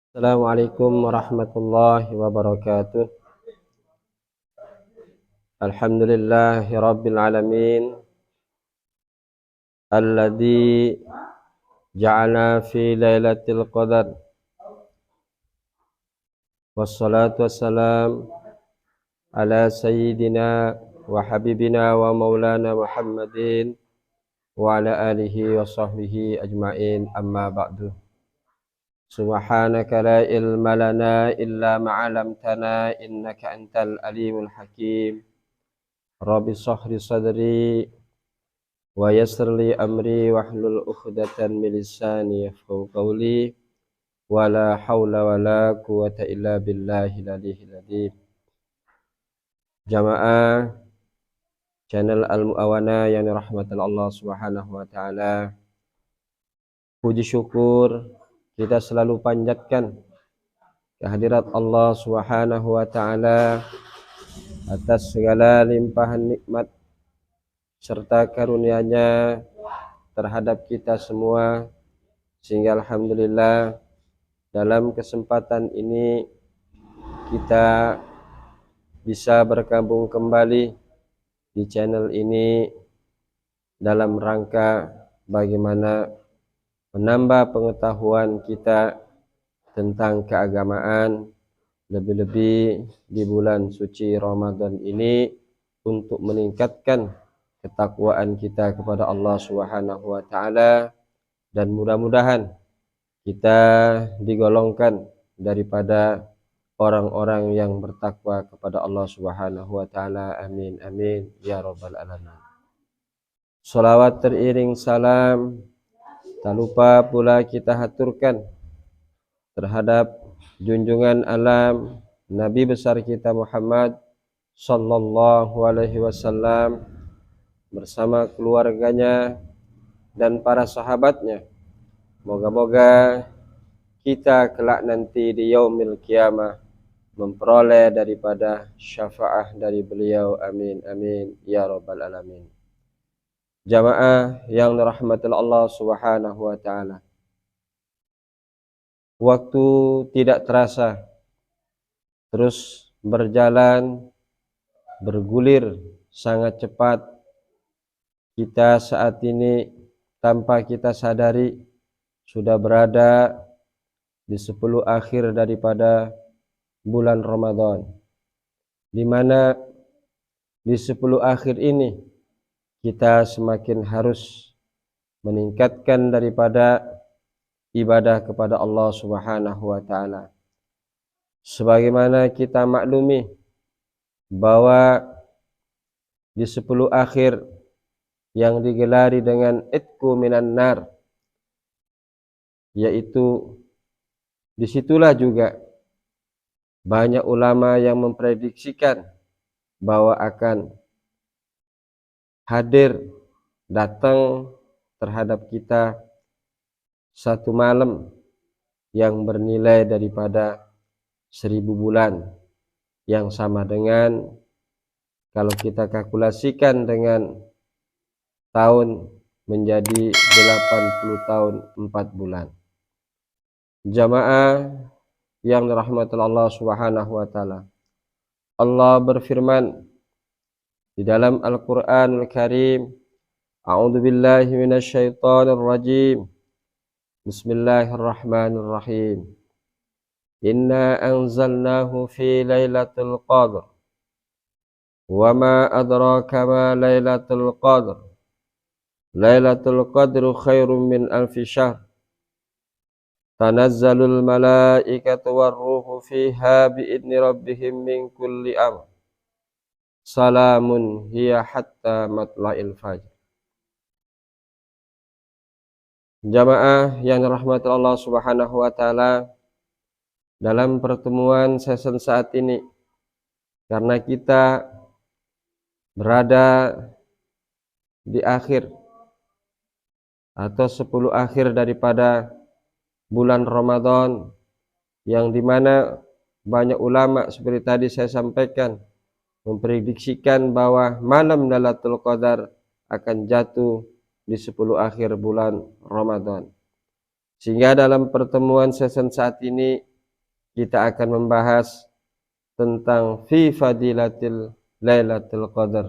Assalamualaikum warahmatullahi wabarakatuh. Alhamdulillahi rabbil alamin. Alladzi ja'ala fi lailatul qadar. Wassalatu wassalam ala sayyidina wa habibina wa maulana Muhammadin wa ala alihi wa sahbihi ajma'in, amma ba'du. Subhanaka la ilma lana illa ma 'allamtana innaka antal alimul hakim. Rabbi shrah li sadri wa yassir li amri wahlul 'uqdatam min lisani yafqahu qawli wa la haula wa la quwwata illa billahil aliyyil azim. Jamaah channel Al-Mu'awana yang dirahmati Allah Subhanahu wa taala. Puji syukur kita selalu panjatkan kehadirat Allah Subhanahu wa taala atas segala limpahan nikmat serta karunia-Nya terhadap kita semua, sehingga alhamdulillah dalam kesempatan ini kita bisa bergabung kembali di channel ini dalam rangka bagaimana menambah pengetahuan kita tentang keagamaan, lebih-lebih di bulan suci Ramadan ini, untuk meningkatkan ketakwaan kita kepada Allah Subhanahu wa taala, dan mudah-mudahan kita digolongkan daripada orang-orang yang bertakwa kepada Allah Subhanahu wa taala. Amin amin ya rabbal alamin. Salawat teriring salam tak lupa pula kita haturkan terhadap junjungan alam Nabi besar kita Muhammad sallallahu alaihi wasallam bersama keluarganya dan para sahabatnya. Moga-moga kita kelak nanti di yaumil qiyamah memperoleh daripada syafaah dari beliau. Amin amin ya rabbal alamin. Jamaah yang dirahmati Allah Subhanahu wa taala. Waktu tidak terasa terus berjalan, bergulir sangat cepat. Kita saat ini tanpa kita sadari sudah berada di 10 akhir daripada bulan Ramadan, di mana di 10 akhir ini kita semakin harus meningkatkan daripada ibadah kepada Allah Subhanahu wa taala. Sebagaimana kita maklumi bahwa di 10 akhir yang digelari dengan itqu minan nar, yaitu disitulah juga banyak ulama yang memprediksikan bahwa akan hadir datang terhadap kita satu malam yang bernilai daripada 1000 bulan, yang sama dengan kalau kita kalkulasikan dengan tahun menjadi 80 tahun 4 bulan. Jamaah yang dirahmati Allah Subhanahu wa taala, Allah berfirman di dalam Al-Qur'anul Karim, A'udzu billahi minasyaitonir rajim. Bismillahirrahmanirrahim. Inna anzalnahu fi lailatul qadr. Wa ma adraka ma lailatul qadr. Lailatul qadru khairum min alfi syahr. Tanazzalul malaikatu warruhu fiha biidni rabbihim min kulli amr. Salamun hiya hatta matla'il fajr. Jamaah yang dirahmati Allah Subhanahu wa taala, dalam pertemuan season saat ini, karena kita berada di akhir atau 10 akhir daripada bulan Ramadan, yang dimana banyak ulama seperti tadi saya sampaikan memprediksikan bahwa malam Lailatul Qadar akan jatuh di 10 akhir bulan Ramadan. Sehingga dalam pertemuan season saat ini kita akan membahas tentang fi fadilatil Lailatul Qadar,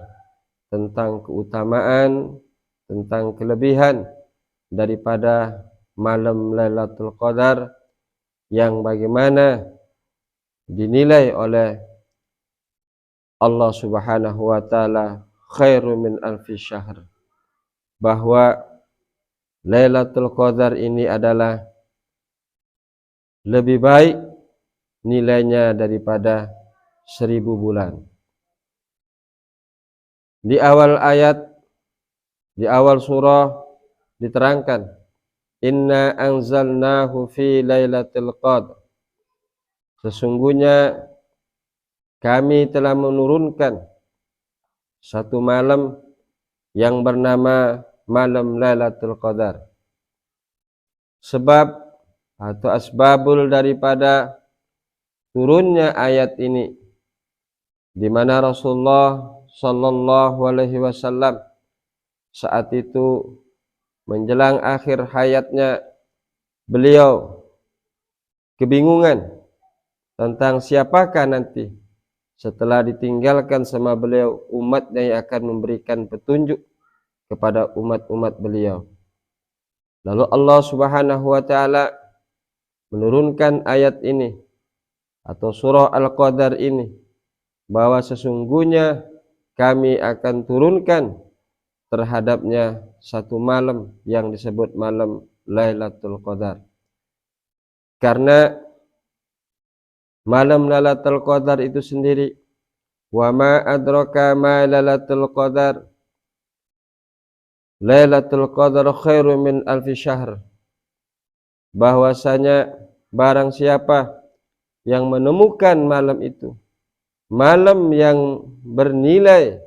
tentang keutamaan, tentang kelebihan daripada malam Lailatul Qadar yang bagaimana dinilai oleh Allah Subhanahu wa taala khairu min alfi syahr, bahwa Lailatul Qadar ini adalah lebih baik nilainya daripada 1000 bulan. Di awal ayat, di awal surah diterangkan, inna anzalnahu fi lailatul qadar, sesungguhnya kami telah menurunkan satu malam yang bernama malam Lailatul Qadar. Sebab atau asbabul daripada turunnya ayat ini, di mana Rasulullah sallallahu alaihi wasallam saat itu menjelang akhir hayatnya, beliau kebingungan tentang siapakah nanti setelah ditinggalkan sama beliau umatnya yang akan memberikan petunjuk kepada umat-umat beliau. Lalu Allah Subhanahu wa taala menurunkan ayat ini atau surah Al-Qadar ini, bahwa sesungguhnya kami akan turunkan terhadapnya satu malam yang disebut malam Lailatul Qadar. Karena malam Lailatul Qadar itu sendiri, wa ma adraka ma Lailatul Qadar, Lailatul Qadar khairu min alfi syahr, bahwasanya barang siapa yang menemukan malam itu, malam yang bernilai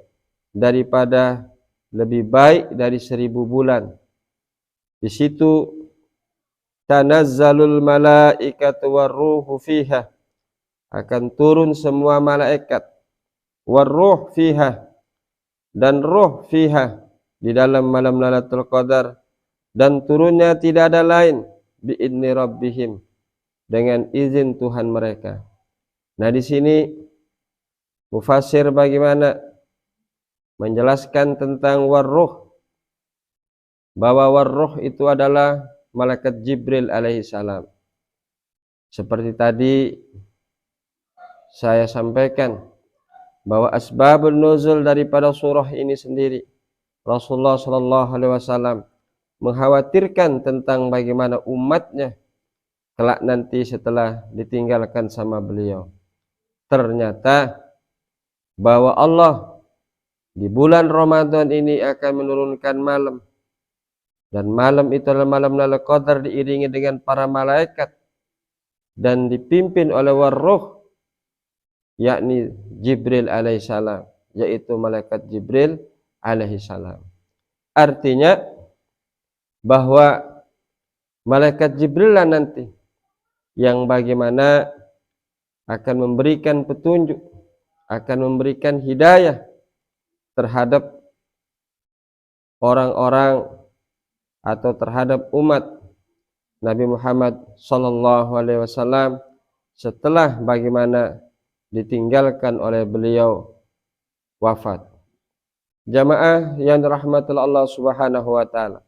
daripada lebih baik dari 1000 bulan, di situ tanazzalul malaikatu warruhu fiha, akan turun semua malaikat, warruh fiha, dan ruh fiha, di dalam malam Lailatul Qadar, dan turunnya tidak ada lain biidzni rabbihim, dengan izin Tuhan mereka. Nah, di sini mufassir bagaimana menjelaskan tentang warruh, bahwa warruh itu adalah malaikat Jibril alaihi salam. Seperti tadi saya sampaikan bahwa asbabun nuzul daripada surah ini sendiri, Rasulullah sallallahu alaihi wasallam mengkhawatirkan tentang bagaimana umatnya kelak nanti setelah ditinggalkan sama beliau. Ternyata bahwa Allah di bulan Ramadan ini akan menurunkan malam, dan malam itu adalah malam Lailatul Qadar, diiringi dengan para malaikat dan dipimpin oleh warruh, yakni Jibril alaihissalam, yaitu malaikat Jibril alaihissalam. Artinya bahwa malaikat Jibril lah nanti yang bagaimana akan memberikan petunjuk, akan memberikan hidayah terhadap orang-orang atau terhadap umat Nabi Muhammad sallallahu alaihi wasallam setelah bagaimana ditinggalkan oleh beliau wafat. Jamaah yang dirahmati Allah Subhanahu wa taala.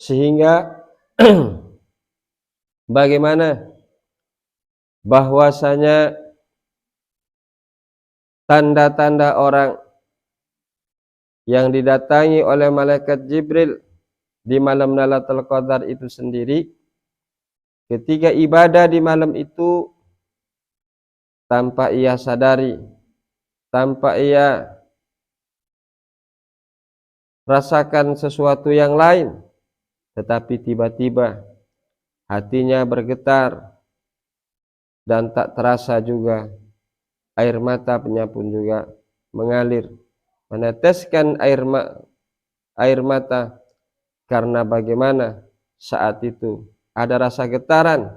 Sehingga bagaimana bahwasanya tanda-tanda orang yang didatangi oleh malaikat Jibril di malam Lailatul Qadar itu sendiri, ketika ibadah di malam itu tanpa ia sadari, tanpa ia rasakan sesuatu yang lain, tetapi tiba-tiba hatinya bergetar dan tak terasa juga air matanya pun juga mengalir, meneteskan air mata, karena bagaimana saat itu ada rasa getaran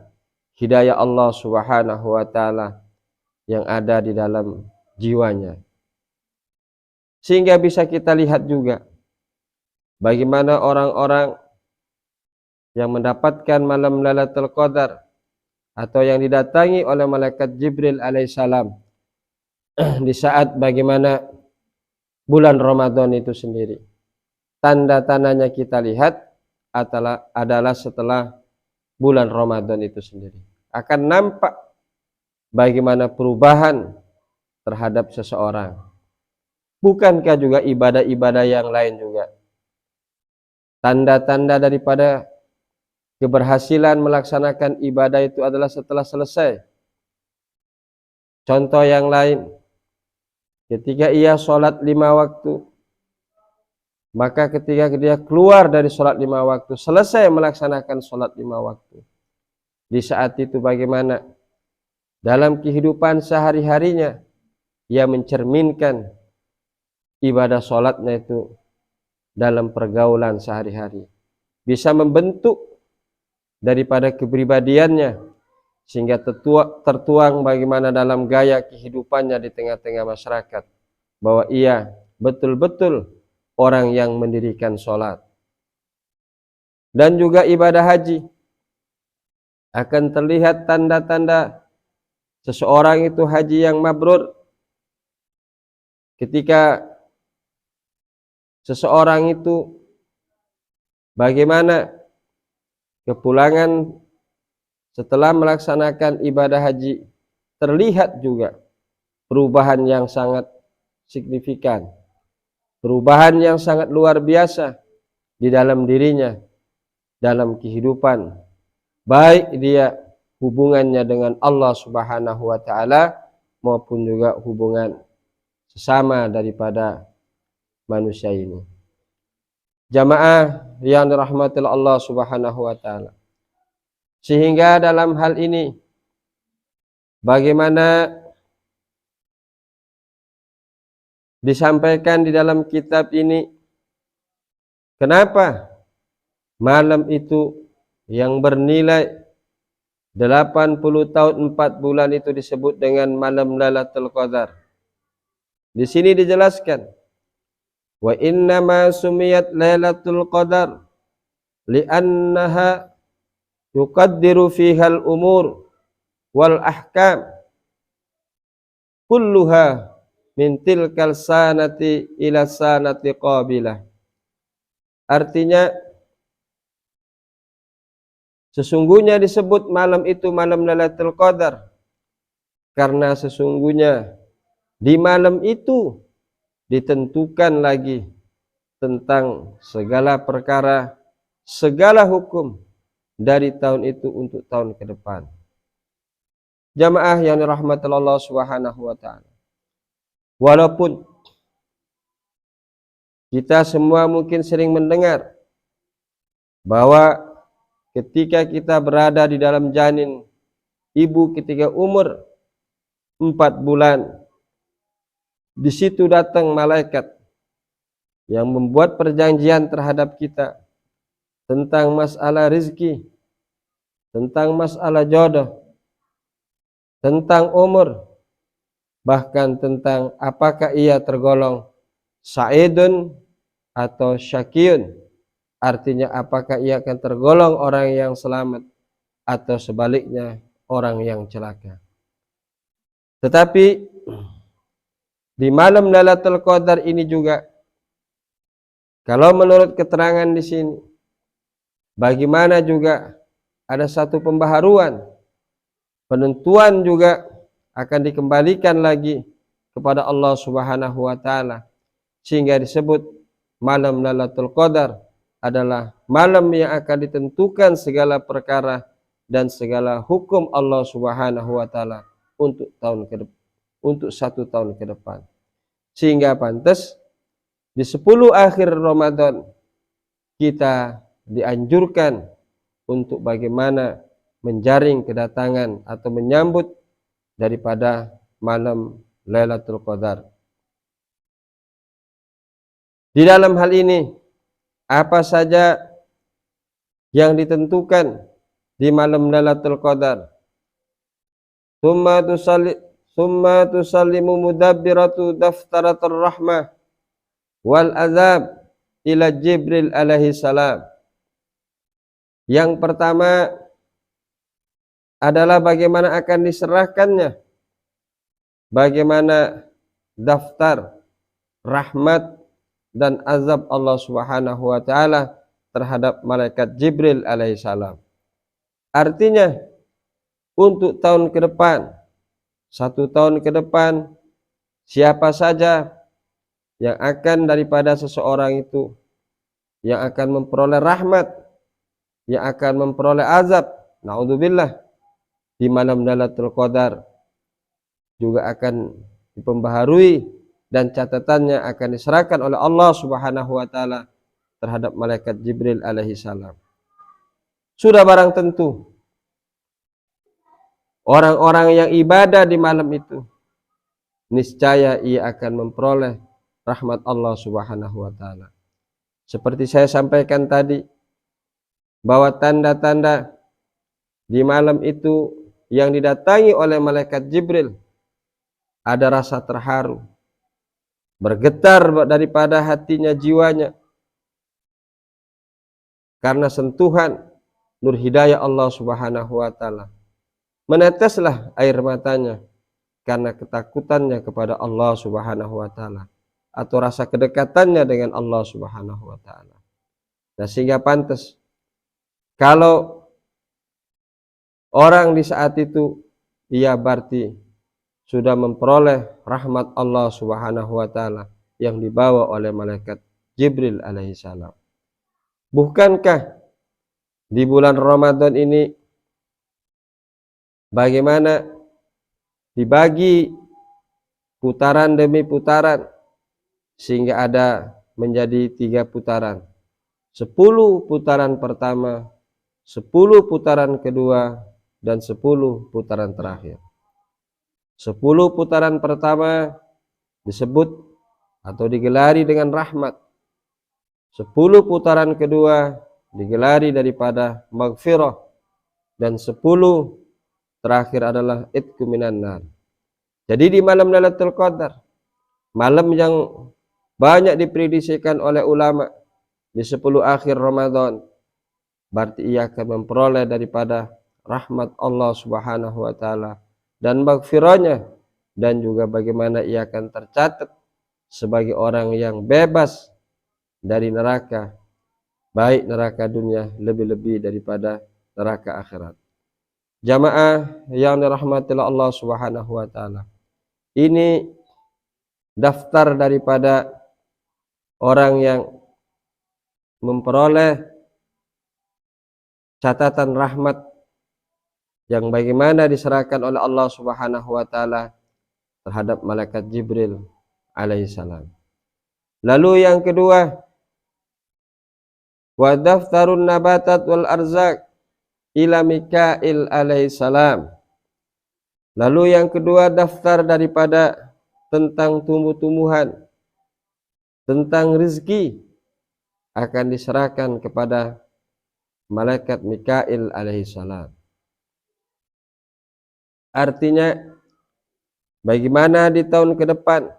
hidayah Allah Subhanahu wa taala yang ada di dalam jiwanya. Sehingga bisa kita lihat juga bagaimana orang-orang yang mendapatkan malam Lailatul Qadar atau yang didatangi oleh malaikat Jibril alaihissalam di saat bagaimana bulan Ramadan itu sendiri. Tanda-tandanya kita lihat adalah setelah bulan Ramadan itu sendiri. Akan nampak bagaimana perubahan terhadap seseorang. Bukankah juga ibadah-ibadah yang lain juga? Tanda-tanda daripada keberhasilan melaksanakan ibadah itu adalah setelah selesai. Contoh yang lain, ketika ia sholat 5 waktu, maka ketika dia keluar dari sholat 5 waktu, selesai melaksanakan sholat 5 waktu, di saat itu bagaimana dalam kehidupan sehari-harinya ia mencerminkan ibadah sholatnya itu dalam pergaulan sehari-hari, bisa membentuk daripada kepribadiannya sehingga tertuang bagaimana dalam gaya kehidupannya di tengah-tengah masyarakat, bahwa ia betul-betul orang yang mendirikan sholat. Dan juga ibadah haji akan terlihat tanda-tanda seseorang itu haji yang mabrur ketika seseorang itu bagaimana kepulangan setelah melaksanakan ibadah haji, terlihat juga perubahan yang sangat signifikan, perubahan yang sangat luar biasa di dalam dirinya, dalam kehidupan, baik dia hubungannya dengan Allah Subhanahu wa Ta'ala maupun juga hubungan sesama daripada manusia ini. Jamaah yang dirahmati Allah Subhanahu wa Ta'ala, sehingga dalam hal ini bagaimana disampaikan di dalam kitab ini, kenapa malam itu yang bernilai 80 tahun 4 bulan itu disebut dengan malam Lailatul Qadar. Di sini dijelaskan, wa inna ma sumiyat Lailatul Qadar li'annaha yuqaddiru fiha al-umur wal ahkam kulluha min tilkal sanati ila sanati qabilah. Artinya sesungguhnya disebut malam itu malam Lailatul Qadar karena sesungguhnya di malam itu ditentukan lagi tentang segala perkara, segala hukum dari tahun itu untuk tahun ke depan. Jamaah yang dirahmati Allah Subhanahu wa Ta'ala, walaupun kita semua mungkin sering mendengar bahwa ketika kita berada di dalam janin ibu ketika umur 4 bulan, di situ datang malaikat yang membuat perjanjian terhadap kita tentang masalah rezeki, tentang masalah jodoh, tentang umur, bahkan tentang apakah ia tergolong sa'idun atau syakiyun, artinya apakah ia akan tergolong orang yang selamat atau sebaliknya orang yang celaka. Tetapi di malam Lailatul Qadar ini juga, kalau menurut keterangan di sini, bagaimana juga ada satu pembaharuan, penentuan juga akan dikembalikan lagi kepada Allah Subhanahu wa Ta'ala, sehingga disebut malam Lailatul Qadar adalah malam yang akan ditentukan segala perkara dan segala hukum Allah Subhanahu wa Ta'ala untuk untuk 1 tahun ke depan. Sehingga pantas di 10 akhir Ramadan kita dianjurkan untuk bagaimana menjaring kedatangan atau menyambut daripada malam Lailatul Qadar. Di dalam hal ini, apa saja yang ditentukan di malam Lailatul Qadar? Summa tusallimu mudabbiratu daftaratur rahmah wal azab ila Jibril alaihi salam. Yang pertama, adalah bagaimana akan diserahkannya, bagaimana daftar rahmat dan azab Allah Subhanahu wa taala terhadap malaikat Jibril alaihissalam. Artinya untuk tahun ke depan, 1 tahun ke depan, siapa saja yang akan daripada seseorang itu yang akan memperoleh rahmat, yang akan memperoleh azab, naudzubillah, di malam Lailatul Qadar juga akan dipembaharui dan catatannya akan diserahkan oleh Allah Subhanahu wa taala terhadap malaikat Jibril alaihi salam. Sudah barang tentu orang-orang yang ibadah di malam itu niscaya ia akan memperoleh rahmat Allah Subhanahu wa taala. Seperti saya sampaikan tadi, bahwa tanda-tanda di malam itu yang didatangi oleh malaikat Jibril, ada rasa terharu, bergetar daripada hatinya, jiwanya, karena sentuhan nur hidayah Allah Subhanahu wa taala. Meneteslah air matanya karena ketakutannya kepada Allah Subhanahu wa taala, atau rasa kedekatannya dengan Allah Subhanahu wa taala. Nah, sehingga pantas kalau orang di saat itu ia berarti sudah memperoleh rahmat Allah Subhanahu wa taala yang dibawa oleh malaikat Jibril alaihi salam. Bukankah di bulan Ramadan ini bagaimana dibagi putaran demi putaran sehingga ada menjadi 3 putaran. 10 putaran pertama, 10 putaran kedua, dan 10 putaran terakhir. 10 putaran pertama disebut atau digelari dengan rahmat. 10 putaran kedua digelari daripada maghfirah, dan 10 terakhir adalah itqu minan nar. Jadi di malam Lailatul Qadar, malam yang banyak diprediksikan oleh ulama di 10 akhir Ramadan, berarti ia akan memperoleh daripada rahmat Allah Subhanahu wa taala dan maghfirahnya, dan juga bagaimana ia akan tercatat sebagai orang yang bebas dari neraka, baik neraka dunia lebih-lebih daripada neraka akhirat. Jamaah yang dirahmati Allah Subhanahu wa taala, ini daftar daripada orang yang memperoleh catatan rahmat yang bagaimana diserahkan oleh Allah Subhanahu wa taala terhadap malaikat Jibril alaihissalam. Lalu yang kedua, wa daftarun nabatat wal arzak ila Mikail alaihissalam. Lalu yang kedua, daftar daripada tentang tumbuh-tumbuhan, tentang rezeki akan diserahkan kepada malaikat Mikail alaihissalam. Artinya bagaimana di tahun ke depan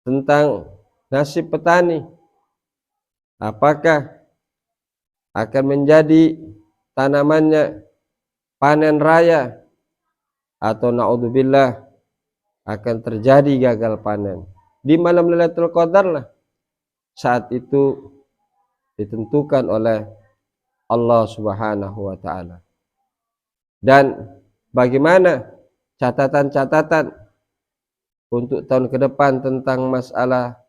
tentang nasib petani, apakah akan menjadi tanamannya panen raya atau naudzubillah akan terjadi gagal panen. Di malam Lailatul Qadar lah saat itu ditentukan oleh Allah Subhanahu wa taala. Dan bagaimana catatan-catatan untuk tahun ke depan tentang masalah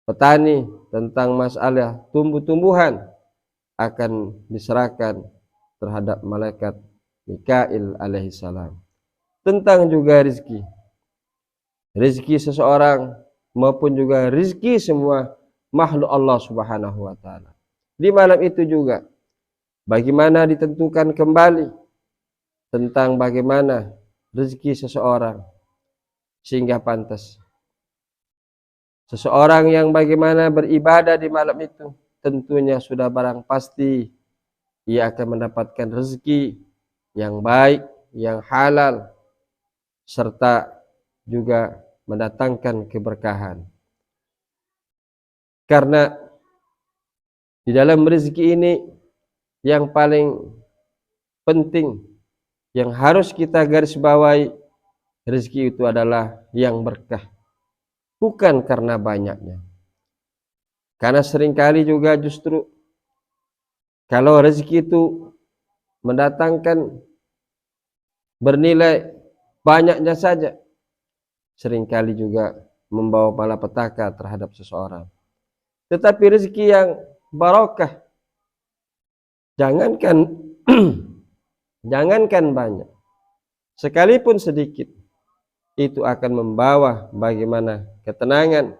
petani, tentang masalah tumbuh-tumbuhan akan diserahkan terhadap malaikat Mikail alaihissalam. Tentang juga rezeki, rezeki seseorang maupun juga rezeki semua makhluk Allah Subhanahu wa taala. Di malam itu juga bagaimana ditentukan kembali tentang bagaimana rezeki seseorang, sehingga pantas seseorang yang bagaimana beribadah di malam itu tentunya sudah barang pasti ia akan mendapatkan rezeki yang baik, yang halal, serta juga mendatangkan keberkahan. Karena di dalam rezeki ini yang paling penting yang harus kita garis bawahi, rezeki itu adalah yang berkah, bukan karena banyaknya. Karena seringkali juga justru kalau rezeki itu mendatangkan bernilai banyaknya saja, seringkali juga membawa malapetaka terhadap seseorang. Tetapi rezeki yang barokah, jangankan jangankan banyak, sekalipun sedikit, itu akan membawa bagaimana ketenangan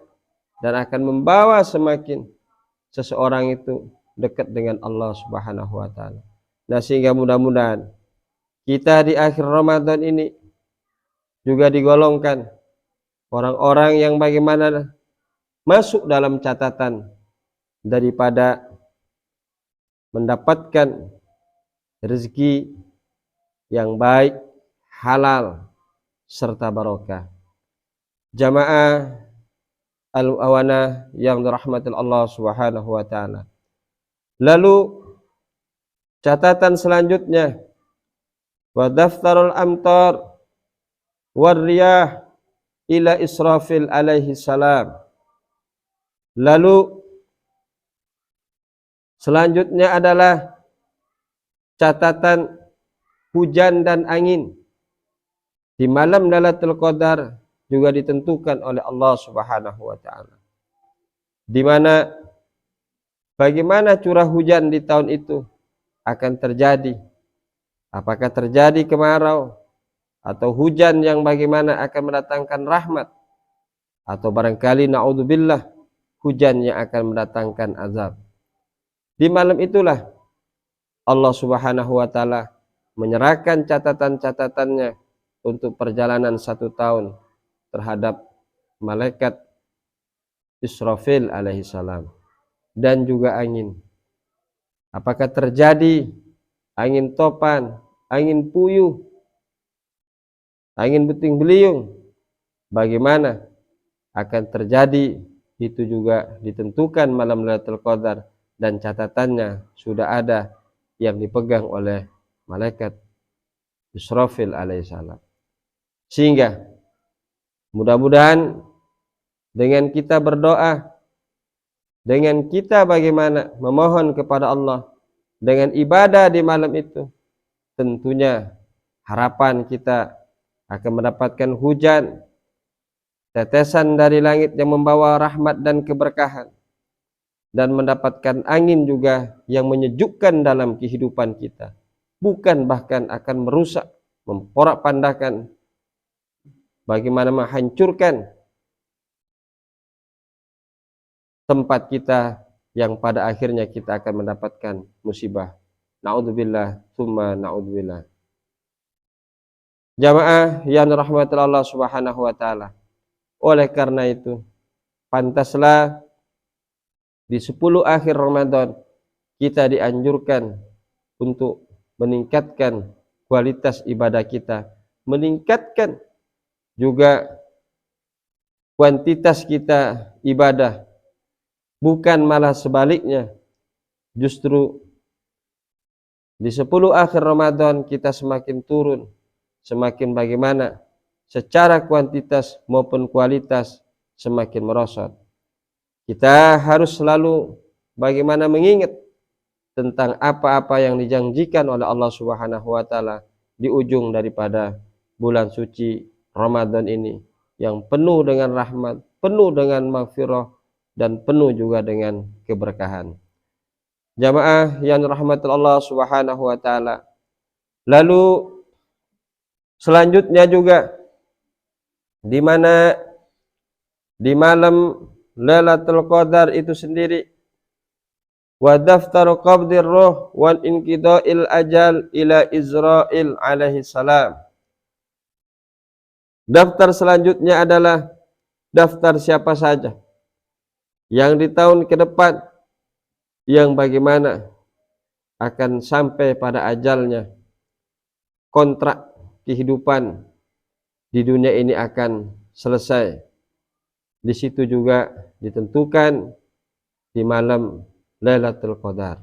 dan akan membawa semakin seseorang itu dekat dengan Allah Subhanahu wa taala. Nah, sehingga mudah-mudahan kita di akhir Ramadan ini juga digolongkan orang-orang yang bagaimana masuk dalam catatan daripada mendapatkan rezeki yang baik, halal, serta barokah. Jamaah al-awana yang dirahmati Allah Subhanahu wa taala. Lalu catatan selanjutnya, wa daftarul amtar war riyah ila Israfil alaihi salam. Lalu selanjutnya adalah catatan hujan dan angin di malam Lailatul Qadar juga ditentukan oleh Allah Subhanahu wa taala. Di mana bagaimana curah hujan di tahun itu akan terjadi? Apakah terjadi kemarau atau hujan yang bagaimana akan mendatangkan rahmat, atau barangkali naudzubillah hujan yang akan mendatangkan azab? Di malam itulah Allah Subhanahu wa taala menyerahkan catatan-catatannya untuk perjalanan 1 tahun terhadap malaikat Israfil alaihi salam dan juga angin. Apakah terjadi angin topan, angin puyuh, angin puting beliung? Bagaimana akan terjadi? Itu juga ditentukan malam Lailatul Qadar dan catatannya sudah ada yang dipegang oleh malaikat Israfil alaihissalam. Sehingga mudah-mudahan dengan kita berdoa, dengan kita bagaimana memohon kepada Allah, dengan ibadah di malam itu, tentunya harapan kita akan mendapatkan hujan, tetesan dari langit yang membawa rahmat dan keberkahan, dan mendapatkan angin juga yang menyejukkan dalam kehidupan kita, bukan bahkan akan merusak, memporak-pandakan, bagaimana menghancurkan tempat kita yang pada akhirnya kita akan mendapatkan musibah. Naudzubillah, tsumma naudzubillah. Jamaah yang dirahmati Allah Subhanahu wa taala. Oleh karena itu, pantaslah di 10 akhir Ramadan kita dianjurkan untuk meningkatkan kualitas ibadah kita, meningkatkan juga kuantitas kita ibadah, bukan malah sebaliknya. Justru di 10 akhir Ramadan kita semakin turun, semakin bagaimana secara kuantitas maupun kualitas semakin merosot. Kita harus selalu bagaimana mengingat tentang apa-apa yang dijanjikan oleh Allah Subhanahu wa taala di ujung daripada bulan suci Ramadan ini, yang penuh dengan rahmat, penuh dengan maghfirah, dan penuh juga dengan keberkahan. Jamaah yang dirahmati Allah Subhanahu wa taala. Lalu selanjutnya juga di mana di malam Lailatul Qadar itu sendiri, wa daftaru qabdir ruh wal inqida'il ajal ila Israil alaihi salam. Daftar selanjutnya adalah daftar siapa saja yang di tahun ke depan yang bagaimana akan sampai pada ajalnya, kontrak kehidupan di dunia ini akan selesai. Di situ juga ditentukan di malam Lailatul Qadar.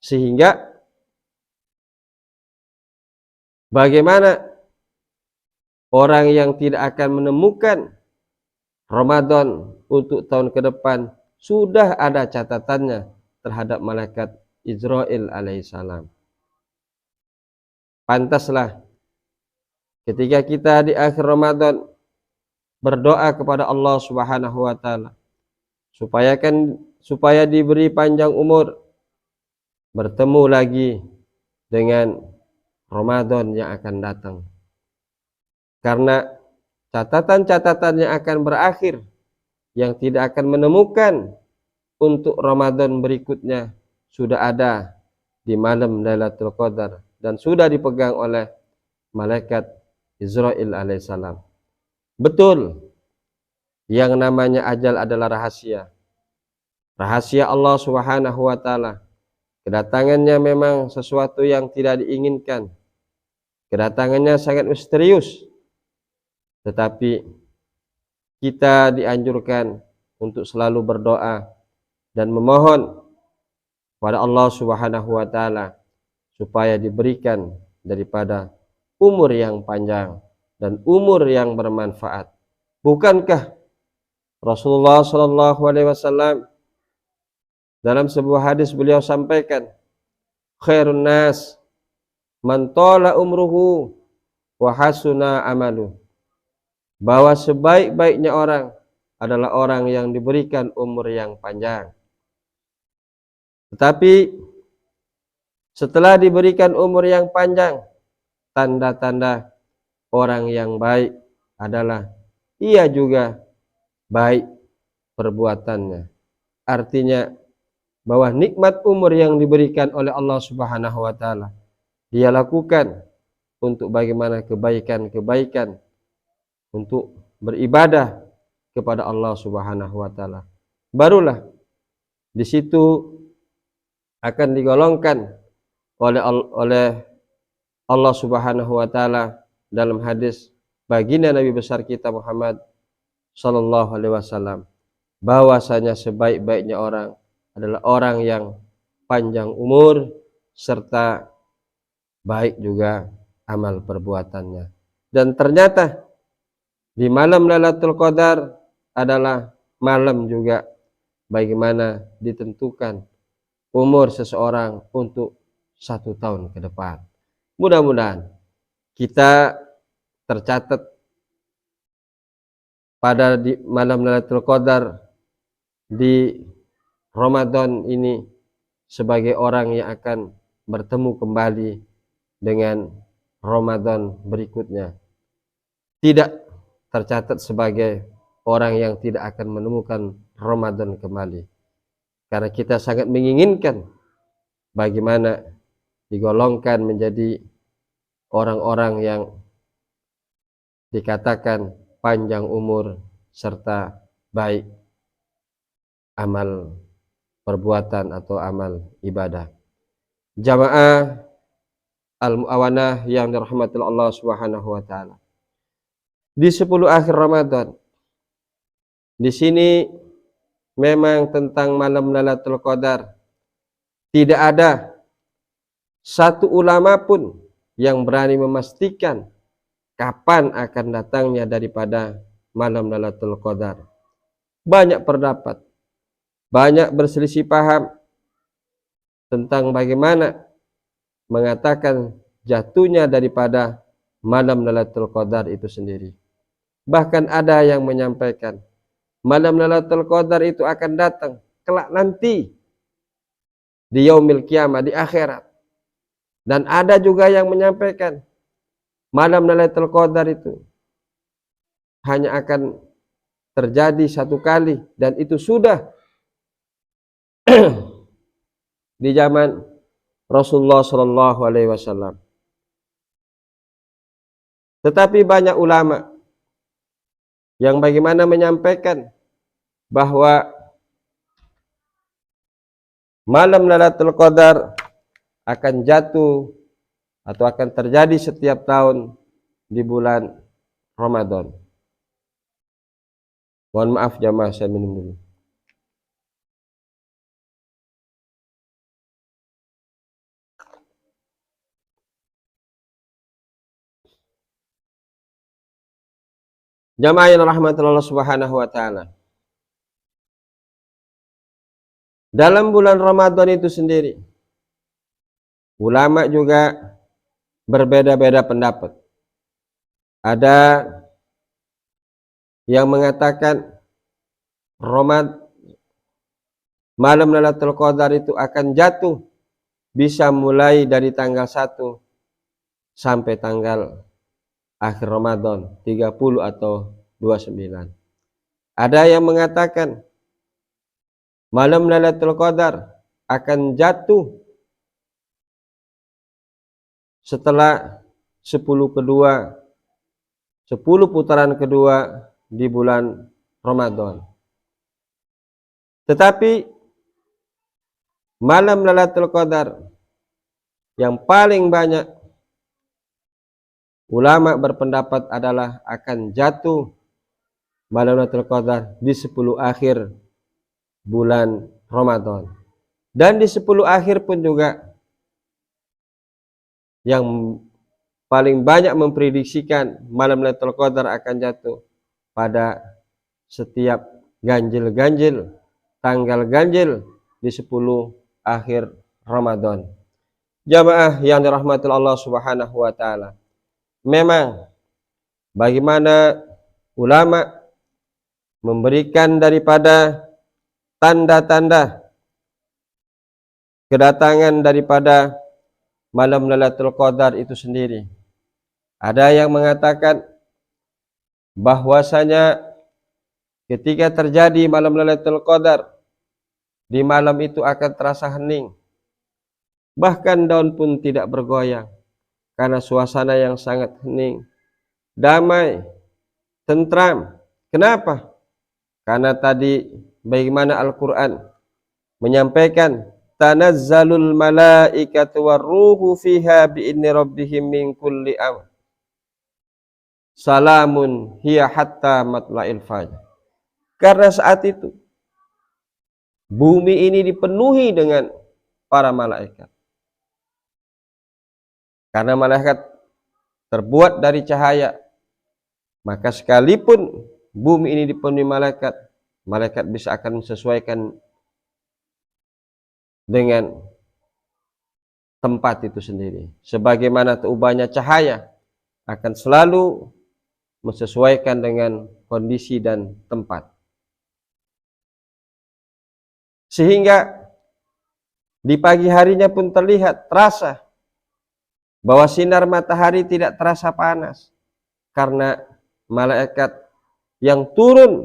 Sehingga Bagaimana orang yang tidak akan menemukan Ramadan untuk tahun ke depan sudah ada catatannya terhadap malaikat Israel alaihissalam. Pantaslah ketika kita di akhir Ramadan berdoa kepada Allah Subhanahu wa taala supaya diberi panjang umur, bertemu lagi dengan Ramadan yang akan datang. Karena catatan-catatan yang akan berakhir, yang tidak akan menemukan untuk Ramadan berikutnya sudah ada di malam Lailatul Qadar dan sudah dipegang oleh malaikat Israel alaihissalam. Betul, yang namanya ajal adalah rahasia. Rahasia Allah Subhanahu wa taala. Kedatangannya memang sesuatu yang tidak diinginkan. Kedatangannya sangat misterius. Tetapi kita dianjurkan untuk selalu berdoa dan memohon kepada Allah Subhanahu wa taala supaya diberikan daripada umur yang panjang dan umur yang bermanfaat. Bukankah Rasulullah sallallahu alaihi wasallam dalam sebuah hadis beliau sampaikan, khairun nas man tala umruhu wa hasuna amalu, bahwa sebaik-baiknya orang adalah orang yang diberikan umur yang panjang. Tetapi setelah diberikan umur yang panjang, tanda-tanda orang yang baik adalah ia juga baik perbuatannya. Artinya bahwa nikmat umur yang diberikan oleh Allah Subhanahu wa taala dia lakukan untuk bagaimana kebaikan-kebaikan, untuk beribadah kepada Allah Subhanahu wa taala. Barulah di situ akan digolongkan oleh Allah Subhanahu wa taala dalam hadis baginda Nabi besar kita Muhammad sallallahu alaihi wasallam, bahwasanya sebaik-baiknya orang adalah orang yang panjang umur serta baik juga amal perbuatannya. Dan ternyata di malam Lailatul Qadar adalah malam juga bagaimana ditentukan umur seseorang untuk 1 tahun ke depan. Mudah-mudahan kita tercatat pada di malam Lailatul Qadar di Ramadan ini sebagai orang yang akan bertemu kembali dengan Ramadan berikutnya. Tidak tercatat sebagai orang yang tidak akan menemukan Ramadan kembali. Karena kita sangat menginginkan bagaimana digolongkan menjadi orang-orang yang dikatakan panjang umur serta baik amal perbuatan atau amal ibadah. Jamaah Al-Mu'awanah yang dirahmati Allah Subhanahu wa taala. Di 10 akhir Ramadan, di sini memang tentang malam Lailatul Qadar tidak ada satu ulama pun yang berani memastikan kapan akan datangnya daripada malam Lailatul Qadar. Banyak pendapat, banyak berselisih paham tentang bagaimana mengatakan jatuhnya daripada malam Lailatul Qadar itu sendiri. Bahkan ada yang menyampaikan malam Lailatul Qadar itu akan datang kelak nanti di yaumil kiamah, di akhirat. Dan ada juga yang menyampaikan malam Lailatul Qadar itu hanya akan terjadi 1 kali dan itu sudah di zaman Rasulullah sallallahu alaihi wasallam. Tetapi banyak ulama yang bagaimana menyampaikan bahwa malam Lailatul Qadar akan jatuh atau akan terjadi setiap tahun di bulan Ramadan. Mohon maaf jamaah, saya minum dulu. Jamaah yang rahmati Allah Subhanahu wa taala. Dalam bulan Ramadan itu sendiri, ulama juga berbeda-beda pendapat. Ada yang mengatakan malam Lailatul Qadar itu akan jatuh bisa mulai dari tanggal 1 sampai tanggal akhir Ramadan 30 atau 29. Ada yang mengatakan malam Lailatul Qadar akan jatuh setelah 10 putaran kedua di bulan Ramadan. Tetapi malam Lailatul Qadar yang paling banyak ulama berpendapat adalah akan jatuh malam Lailatul Qadar di 10 akhir bulan Ramadan. Dan di 10 akhir pun juga yang paling banyak memprediksikan malam Lailatul Qadar akan jatuh pada setiap ganjil-ganjil, tanggal ganjil di 10 akhir Ramadan. Jamaah yang dirahmati Allah Subhanahu wa taala. Memang bagaimana ulama memberikan daripada tanda-tanda kedatangan daripada malam Lailatul Qadar itu sendiri. Ada yang mengatakan bahwasanya ketika terjadi malam Lailatul Qadar, di malam itu akan terasa hening. Bahkan daun pun tidak bergoyang karena suasana yang sangat hening, damai, tentram. Kenapa? Karena tadi bagaimana Al-Quran menyampaikan tanazzalul malaikatu warruhu fiha bi'idni rabbihim min kulli amr. Salamun hiya hatta matla'il fajr. Karena saat itu bumi ini dipenuhi dengan para malaikat. Karena malaikat terbuat dari cahaya, maka sekalipun bumi ini dipenuhi malaikat, malaikat bisa akan menyesuaikan dengan tempat itu sendiri. Sebagaimana teubahnya cahaya akan selalu menyesuaikan dengan kondisi dan tempat. Sehingga di pagi harinya pun terasa bahwa sinar matahari tidak terasa panas karena malaikat yang turun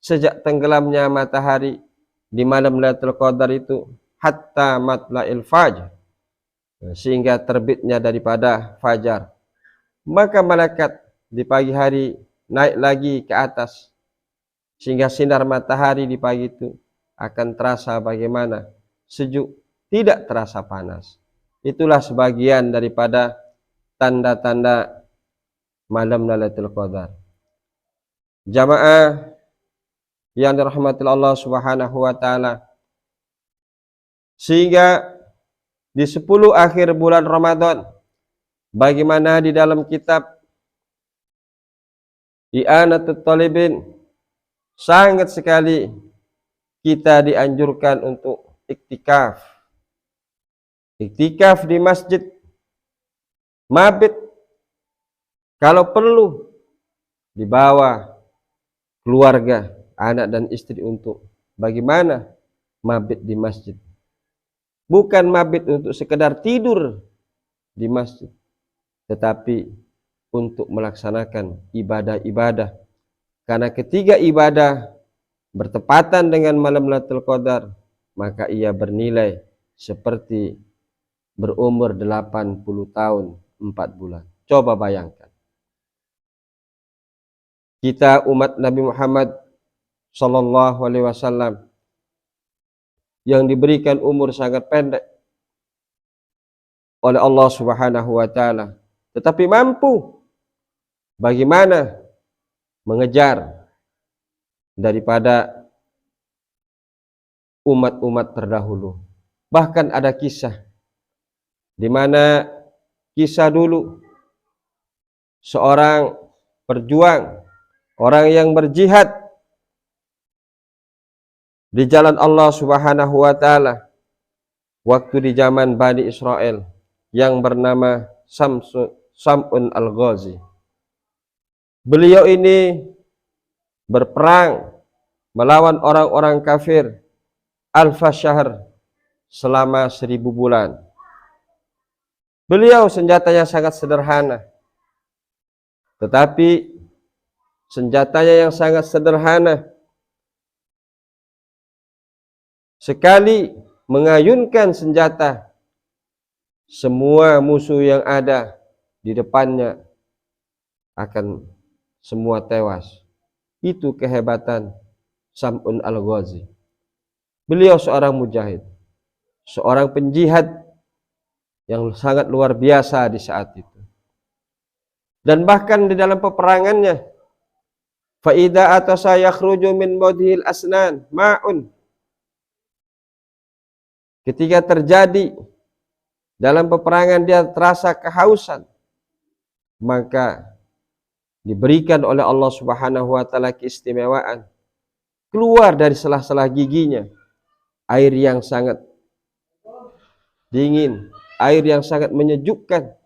sejak tenggelamnya matahari di malam Lailatul Qadar itu hatta matla'il fajr, sehingga terbitnya daripada fajar. Maka malaikat di pagi hari naik lagi ke atas sehingga sinar matahari di pagi itu akan terasa bagaimana sejuk, tidak terasa panas. Itulah sebagian daripada tanda-tanda malam Lailatul Qadar. Jamaah yang dirahmati Allah Subhanahu wa taala, sehingga di 10 akhir bulan Ramadan, bagaimana di dalam kitab I'anatut Talibin sangat sekali kita dianjurkan untuk iktikaf. Iktikaf di masjid, mabit, kalau perlu dibawa keluarga, anak dan istri untuk bagaimana mabit di masjid. Bukan mabit untuk sekedar tidur di masjid, tetapi untuk melaksanakan ibadah-ibadah. Karena ketiga ibadah bertepatan dengan malam Lailatul Qadar, maka ia bernilai seperti berumur 80 tahun 4 bulan. Coba bayangkan. Kita umat Nabi Muhammad sallallahu alaihi wasallam yang diberikan umur sangat pendek oleh Allah Subhanahu wa taala, tetapi mampu bagaimana mengejar daripada umat-umat terdahulu. Bahkan ada kisah di mana kisah dulu seorang perjuang orang yang berjihad di jalan Allah Subhanahu wa taala waktu di zaman Bani Israel yang bernama Sam'un al-Ghazi. Beliau ini berperang melawan orang-orang kafir alfa syahr selama 1000 bulan. Beliau senjatanya sangat sederhana, tetapi senjatanya yang sangat sederhana sekali mengayunkan senjata, semua musuh yang ada di depannya akan semua tewas. Itu kehebatan Sam'un al-Ghazi. Beliau seorang mujahid, seorang penjihad yang sangat luar biasa di saat itu. Dan bahkan di dalam peperangannya, fa idza atasa yakhruju min badhil asnan ma'un. Ketika terjadi dalam peperangan dia terasa kehausan, maka diberikan oleh Allah Subhanahu wa taala keistimewaan, keluar dari sela-sela giginya air yang sangat dingin, air yang sangat menyejukkan,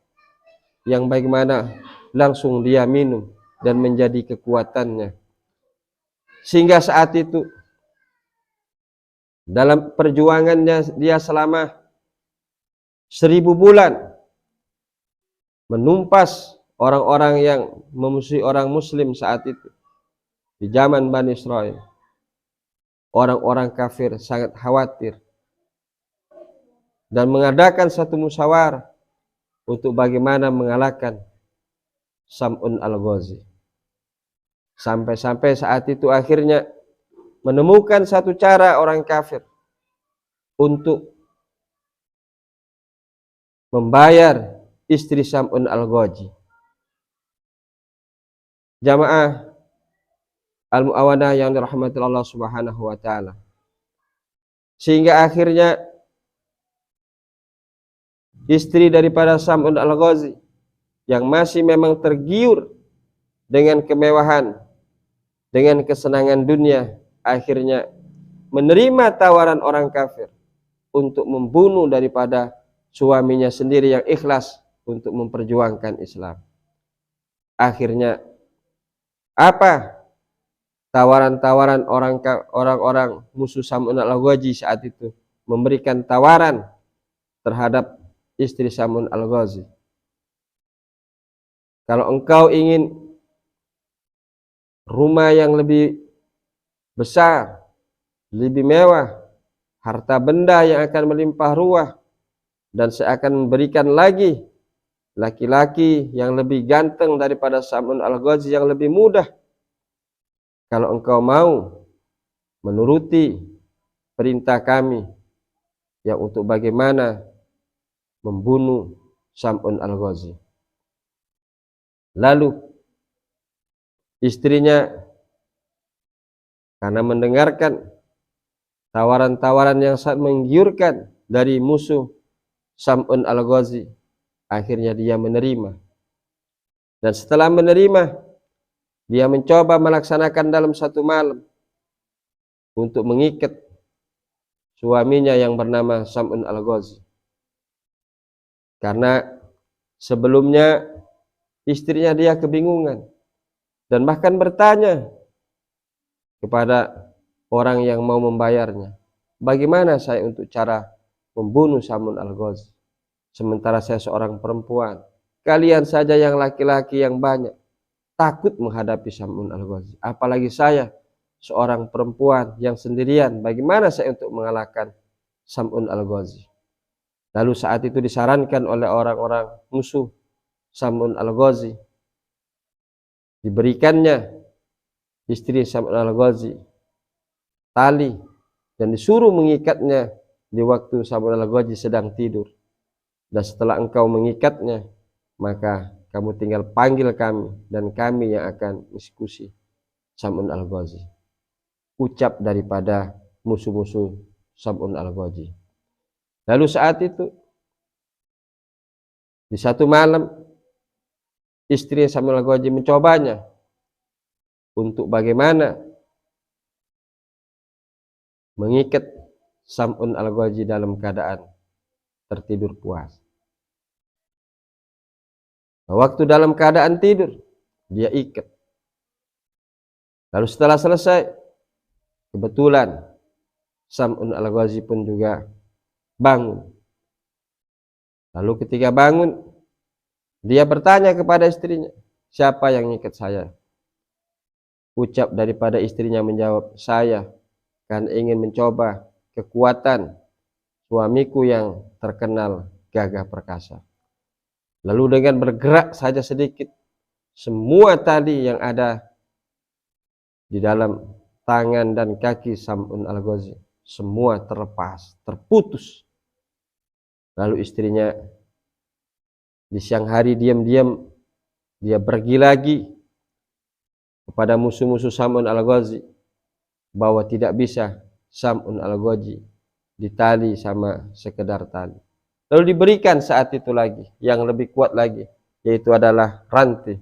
yang bagaimana langsung dia minum dan menjadi kekuatannya. Sehingga saat itu dalam perjuangannya dia selama 1000 bulan menumpas orang-orang yang memusuhi orang muslim saat itu di zaman Bani Israel. Orang-orang kafir sangat khawatir dan mengadakan satu musyawarah untuk bagaimana mengalahkan Sam'un al-Ghazi. Sampai-sampai saat itu akhirnya menemukan satu cara orang kafir untuk membayar istri Sam'un al-Ghazi. Jamaah Al-Mu'awanah yang dirahmati Allah Subhanahu wa taala. Sehingga akhirnya istri daripada Sam'un al-Ghazi yang masih memang tergiur dengan kemewahan, dengan kesenangan dunia, akhirnya menerima tawaran orang kafir untuk membunuh daripada suaminya sendiri yang ikhlas untuk memperjuangkan Islam. Akhirnya apa tawaran-tawaran orang-orang musuh Sam'un al-Ghazi saat itu? Memberikan tawaran terhadap istri Sam'un al-Ghazi. Kalau engkau ingin rumah yang lebih besar, lebih mewah, harta benda yang akan melimpah ruah, dan saya akan memberikan lagi laki-laki yang lebih ganteng daripada Sam'un al-Ghazi, yang lebih mudah. Kalau engkau mau menuruti perintah kami yang untuk bagaimana membunuh Sam'un al-Ghazi. Lalu istrinya karena mendengarkan tawaran-tawaran yang sangat menggiurkan dari musuh Sam'un al-Ghazi, akhirnya dia menerima. Dan setelah menerima, dia mencoba melaksanakan dalam satu malam untuk mengikat suaminya yang bernama Sam'un al-Ghazi. Karena sebelumnya istrinya dia kebingungan dan bahkan bertanya kepada orang yang mau membayarnya, bagaimana saya untuk cara membunuh Sam'un al-Ghazi, sementara saya seorang perempuan, kalian saja yang laki-laki yang banyak takut menghadapi Sam'un al-Ghazi, apalagi saya seorang perempuan yang sendirian, bagaimana saya untuk mengalahkan Sam'un al-Ghazi. Lalu saat itu disarankan oleh orang-orang musuh Sam'un al-Ghazi, diberikannya istri Sam'un al-Ghazi tali dan disuruh mengikatnya di waktu Sam'un al-Ghazi sedang tidur. Dan setelah engkau mengikatnya, maka kamu tinggal panggil kami dan kami yang akan eksekusi Sam'un al-Ghazi. Ucap daripada musuh-musuh Sam'un al-Ghazi. Lalu saat itu di satu malam istri Sam'un al-Ghazi mencobanya untuk bagaimana mengikat Sam'un Al-Ghazi dalam keadaan tertidur puas. Waktu dalam keadaan tidur, dia ikat. Lalu setelah selesai, kebetulan Sam'un Al-Ghazi pun juga bangun. Lalu ketika bangun, dia bertanya kepada istrinya, siapa yang ngikat saya? Ucap daripada istrinya menjawab, saya kan ingin mencoba kekuatan suamiku yang terkenal gagah perkasa. Lalu dengan bergerak saja sedikit, semua tali yang ada di dalam tangan dan kaki Sam'un Al-Ghazi semua terlepas, terputus. Lalu istrinya di siang hari diam-diam dia pergi lagi kepada musuh-musuh Sam'un Al-Ghazi bahwa tidak bisa Sam'un Al-Ghazi ditali sama sekedar tali. Lalu diberikan saat itu lagi yang lebih kuat lagi, yaitu adalah rantai.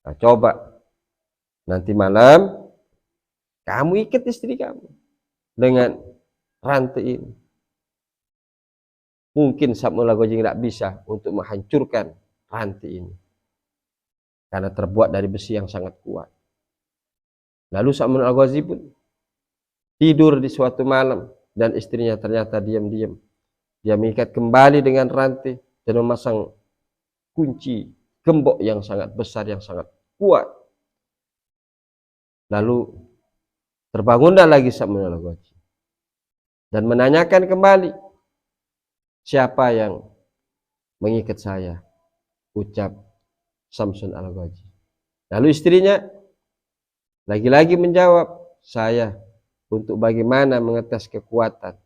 Nah, coba nanti malam kamu ikat istri kamu dengan rantai ini. Mungkin Sam'un Al-Ghazi tidak bisa untuk menghancurkan rantai ini karena terbuat dari besi yang sangat kuat. Lalu Sam'un Al-Ghazi pun tidur di suatu malam dan istrinya ternyata diam-diam dia mengikat kembali dengan rantai dan memasang kunci gembok yang sangat besar, yang sangat kuat. Lalu terbangunlah lagi Sam'un Al-Ghazi dan menanyakan kembali, siapa yang mengikat saya? Ucap Sam'un Al-Ghazi. Lalu istrinya lagi-lagi menjawab, saya untuk bagaimana mengetes kekuatan.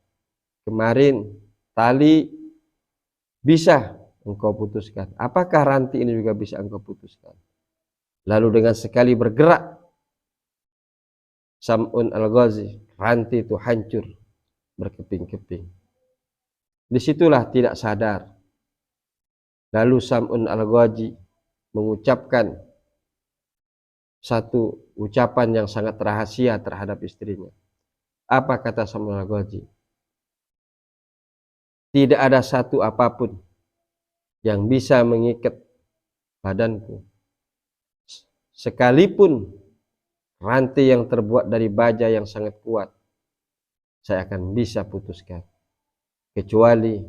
Kemarin tali bisa engkau putuskan. Apakah rantai ini juga bisa engkau putuskan? Lalu dengan sekali bergerak Sam'un Al-Ghazi, rantai itu hancur berkeping-keping. Disitulah tidak sadar. Lalu Sam'un Al-Ghazi mengucapkan satu ucapan yang sangat rahasia terhadap istrinya. Apa kata Sam'un Al-Ghazi? Tidak ada satu apapun yang bisa mengikat badanku, sekalipun rantai yang terbuat dari baja yang sangat kuat, saya akan bisa putuskan, kecuali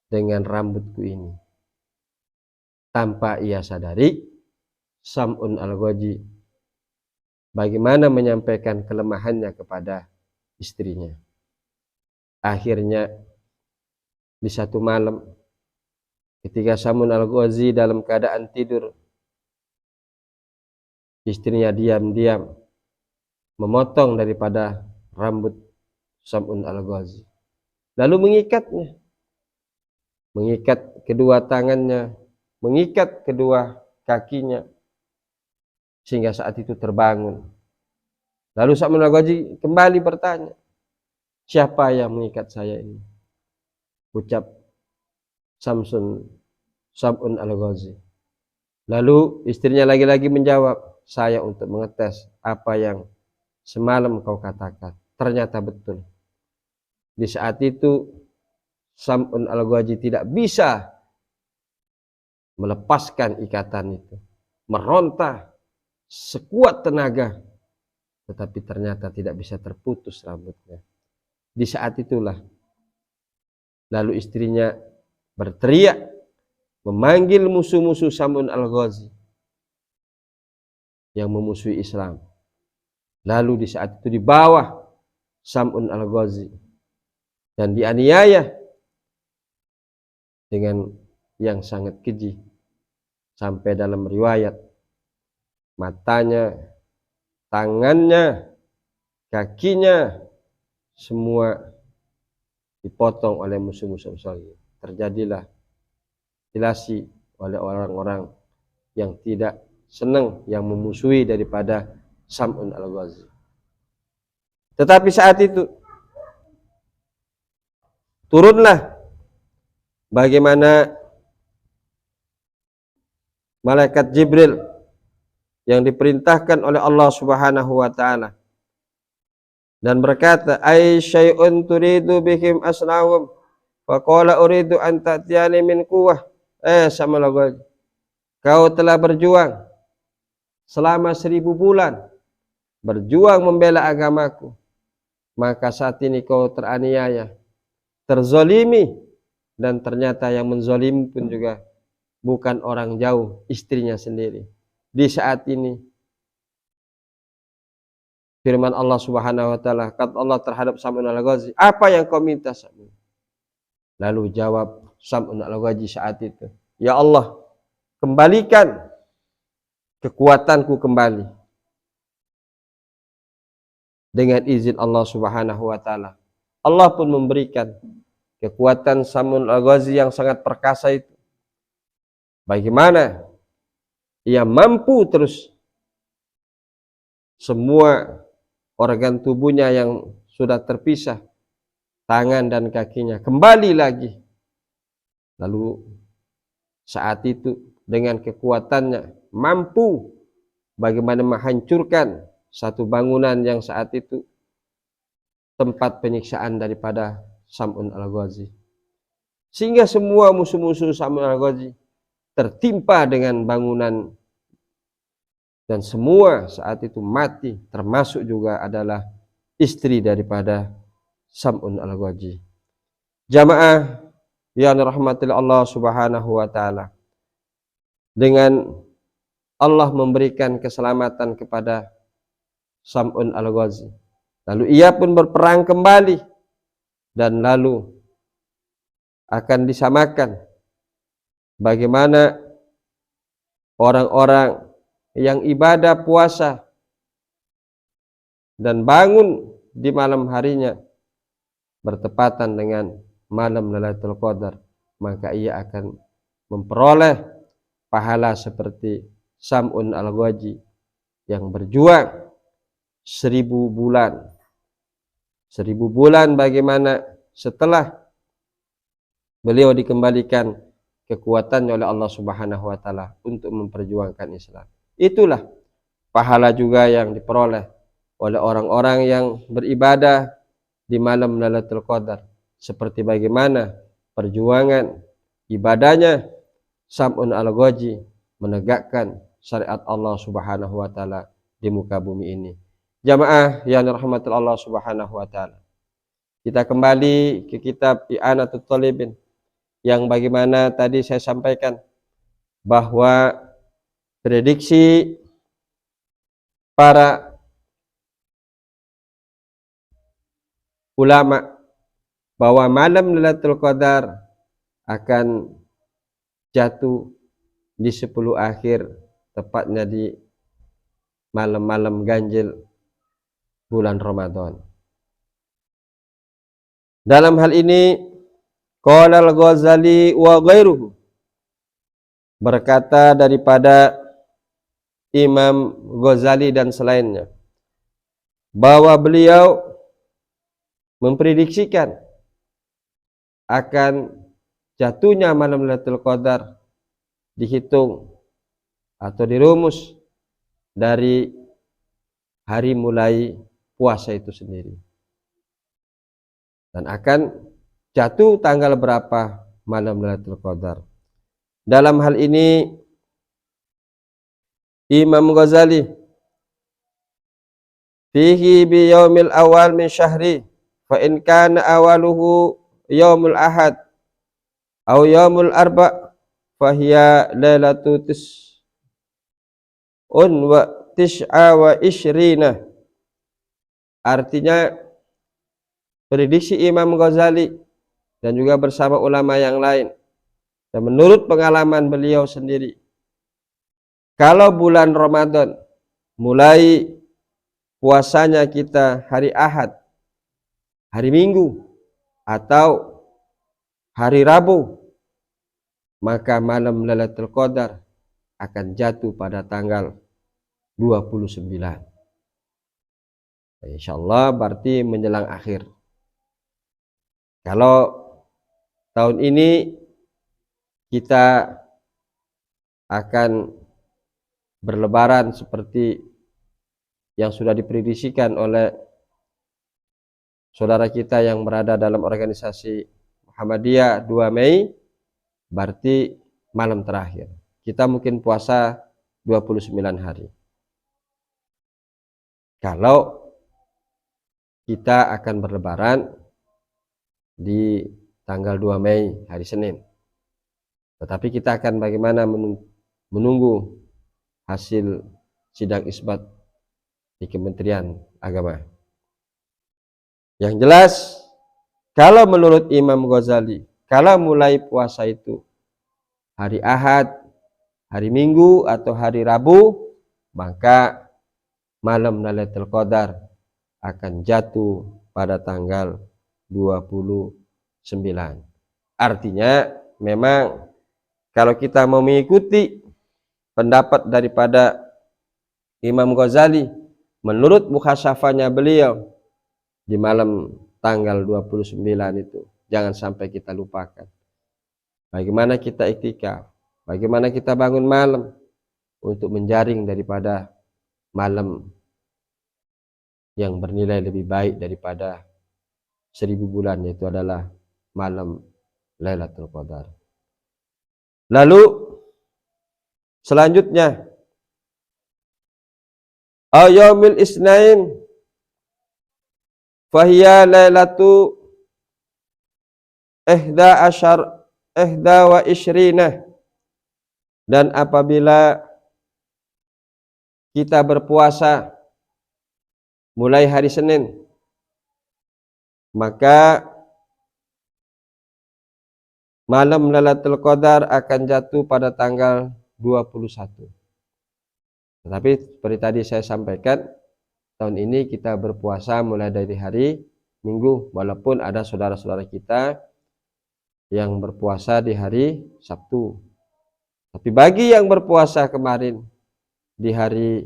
dengan rambutku ini. Tanpa ia sadari, Sam'un Al-Ghazi bagaimana menyampaikan kelemahannya kepada istrinya. Akhirnya di satu malam ketika Sam'un Al-Ghazi dalam keadaan tidur, istrinya diam-diam memotong daripada rambut Sam'un Al-Ghazi, lalu mengikatnya, mengikat kedua tangannya, mengikat kedua kakinya, sehingga saat itu terbangun. Lalu Sam'un Al-Ghazi kembali bertanya, siapa yang mengikat saya ini? Ucap Sam'un Al-Ghazi. Lalu istrinya lagi-lagi menjawab, saya untuk mengetes apa yang semalam kau katakan. Ternyata betul. Di saat itu Sam'un Al-Ghazi tidak bisa melepaskan ikatan itu, meronta sekuat tenaga, tetapi ternyata tidak bisa terputus rambutnya. Di saat itulah lalu istrinya berteriak memanggil musuh-musuh Sam'un Al-Ghazi yang memusuhi Islam. Lalu di saat itu dibawa Sam'un Al-Ghazi dan dianiaya dengan yang sangat keji, sampai dalam riwayat matanya, tangannya, kakinya semua dipotong oleh musuh-musuh Islam. Terjadilah mutilasi oleh orang-orang yang tidak senang, yang memusuhi daripada Sam'un Al-Ghazi. Tetapi saat itu turunlah bagaimana malaikat Jibril yang diperintahkan oleh Allah Subhanahu wa taala dan berkata, ay syai'un turidu bihim asnahum faqala uridu an ta'tiyani min quwwah. Sama lagi, kau telah berjuang selama 1000 bulan, berjuang membela agamaku, maka saat ini kau teraniaya, terzolimi, dan ternyata yang menzolimi pun juga bukan orang jauh, istrinya sendiri. Di saat ini firman Allah Subhanahu wa taala, kata Allah terhadap Sam'un al-Ghazi, apa yang kau minta Sam'un? Lalu jawab Sam'un al-Ghazi saat itu, ya Allah, kembalikan kekuatanku kembali. Dengan izin Allah Subhanahu wa taala, Allah pun memberikan kekuatan Sam'un al-Ghazi yang sangat perkasa itu. Bagaimana ia mampu terus semua organ tubuhnya yang sudah terpisah, tangan dan kakinya, kembali lagi. Lalu saat itu dengan kekuatannya mampu bagaimana menghancurkan satu bangunan yang saat itu tempat penyiksaan daripada Sam'un al-Ghazi. Sehingga semua musuh-musuh Sam'un al-Ghazi tertimpa dengan bangunan dan semua saat itu mati, termasuk juga adalah istri daripada Sam'un al-Ghazi. Jamaah yang dirahmati Allah Subhanahu wa taala, dengan Allah memberikan keselamatan kepada Sam'un al-Ghazi, lalu ia pun berperang kembali dan lalu akan disamakan bagaimana orang-orang yang ibadah puasa dan bangun di malam harinya bertepatan dengan malam Lailatul Qadar, maka ia akan memperoleh pahala seperti Sam'un al-Ghazi yang berjuang 1000 bulan. 1000 bulan bagaimana setelah beliau dikembalikan kekuatannya oleh Allah Subhanahu wa taala untuk memperjuangkan Islam. Itulah pahala juga yang diperoleh oleh orang-orang yang beribadah di malam Lailatul Qadar, seperti bagaimana perjuangan ibadahnya Sam'un al-Ghazi menegakkan syariat Allah Subhanahu wa taala di muka bumi ini. Jamaah yang dirahmati Allah Subhanahu wa taala, kita kembali ke kitab I'anatul Talibin yang bagaimana tadi saya sampaikan bahwa prediksi para ulama bahwa malam Lailatul Qadar akan jatuh di 10 akhir, tepatnya di malam-malam ganjil bulan Ramadan. Dalam hal ini qala al-Ghazali wa ghairuhu, berkata daripada Imam Ghazali dan selainnya, bahwa beliau memprediksikan akan jatuhnya malam Lailatul Qadar dihitung atau dirumus dari hari mulai puasa itu sendiri, dan akan jatuh tanggal berapa malam Lailatul Qadar. Dalam hal ini Imam Ghazali fihi bi yaumil awal min syahri fa in kana awaluhu yaumul ahad aw yaumul arba fa hiya lailatu tis'un wa tis'a wa isyrina. Artinya prediksi Imam Ghazali dan juga bersama ulama yang lain, dan menurut pengalaman beliau sendiri, kalau bulan Ramadan mulai puasanya kita hari Ahad, hari Minggu, atau hari Rabu, maka malam Lailatul Qadar akan jatuh pada tanggal 29. Insyaallah berarti menjelang akhir. Kalau tahun ini kita akan berlebaran seperti yang sudah diprediksikan oleh saudara kita yang berada dalam organisasi Muhammadiyah 2 Mei, berarti malam terakhir. Kita mungkin puasa 29 hari. Kalau kita akan berlebaran di tanggal 2 Mei hari Senin. Tetapi kita akan bagaimana menunggu hasil sidang isbat di Kementerian Agama. Yang jelas, kalau menurut Imam Ghazali, kalau mulai puasa itu hari Ahad, hari Minggu atau hari Rabu, maka malam Lailatul Qadar akan jatuh pada tanggal 29. Artinya memang kalau kita mau mengikuti pendapat daripada Imam Ghazali, menurut mukhasafahnya beliau di malam tanggal 29 itu, jangan sampai kita lupakan bagaimana kita iktikaf, bagaimana kita bangun malam untuk menjaring daripada malam yang bernilai lebih baik daripada 1000 bulan, yaitu adalah malam Lailatul Qadar. Lalu selanjutnya, yaumil isnain fahiya lailatu ihda wa ishrina, dan apabila kita berpuasa mulai hari Senin, maka malam Lailatul Qadar akan jatuh pada tanggal 21. Tetapi seperti tadi saya sampaikan, tahun ini kita berpuasa mulai dari hari Minggu, walaupun ada saudara-saudara kita yang berpuasa di hari Sabtu. Tapi bagi yang berpuasa kemarin di hari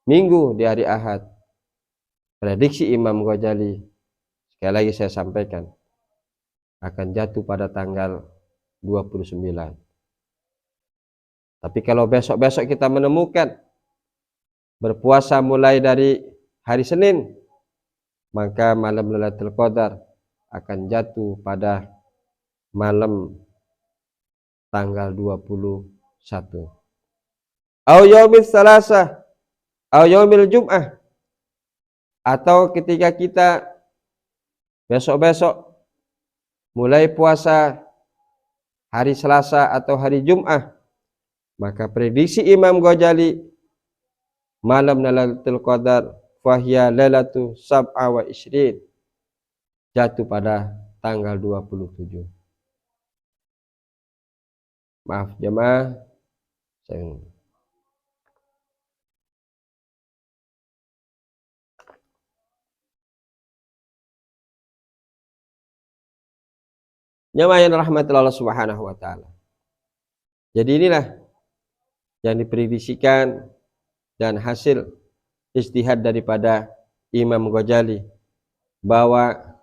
Minggu, di hari Ahad, prediksi Imam Ghazali, sekali lagi saya sampaikan, akan jatuh pada tanggal 29. Tapi kalau besok-besok kita menemukan berpuasa mulai dari hari Senin, maka malam Lailatul Qadar akan jatuh pada malam tanggal 21. Au yaumil salasah, au yaumil jum'ah, atau ketika kita besok-besok mulai puasa hari Selasa atau hari Jum'ah, maka prediksi Imam Ghazali malam Lailatul Qadar fahiya lailatu sab'a wa ishrin, jatuh pada tanggal 27. Maaf jemaah, saya jemaah yang rahmati Allah Subhanahu wa taala. Jadi inilah yang diprediksikan dan hasil ijtihad daripada Imam Ghazali, bahwa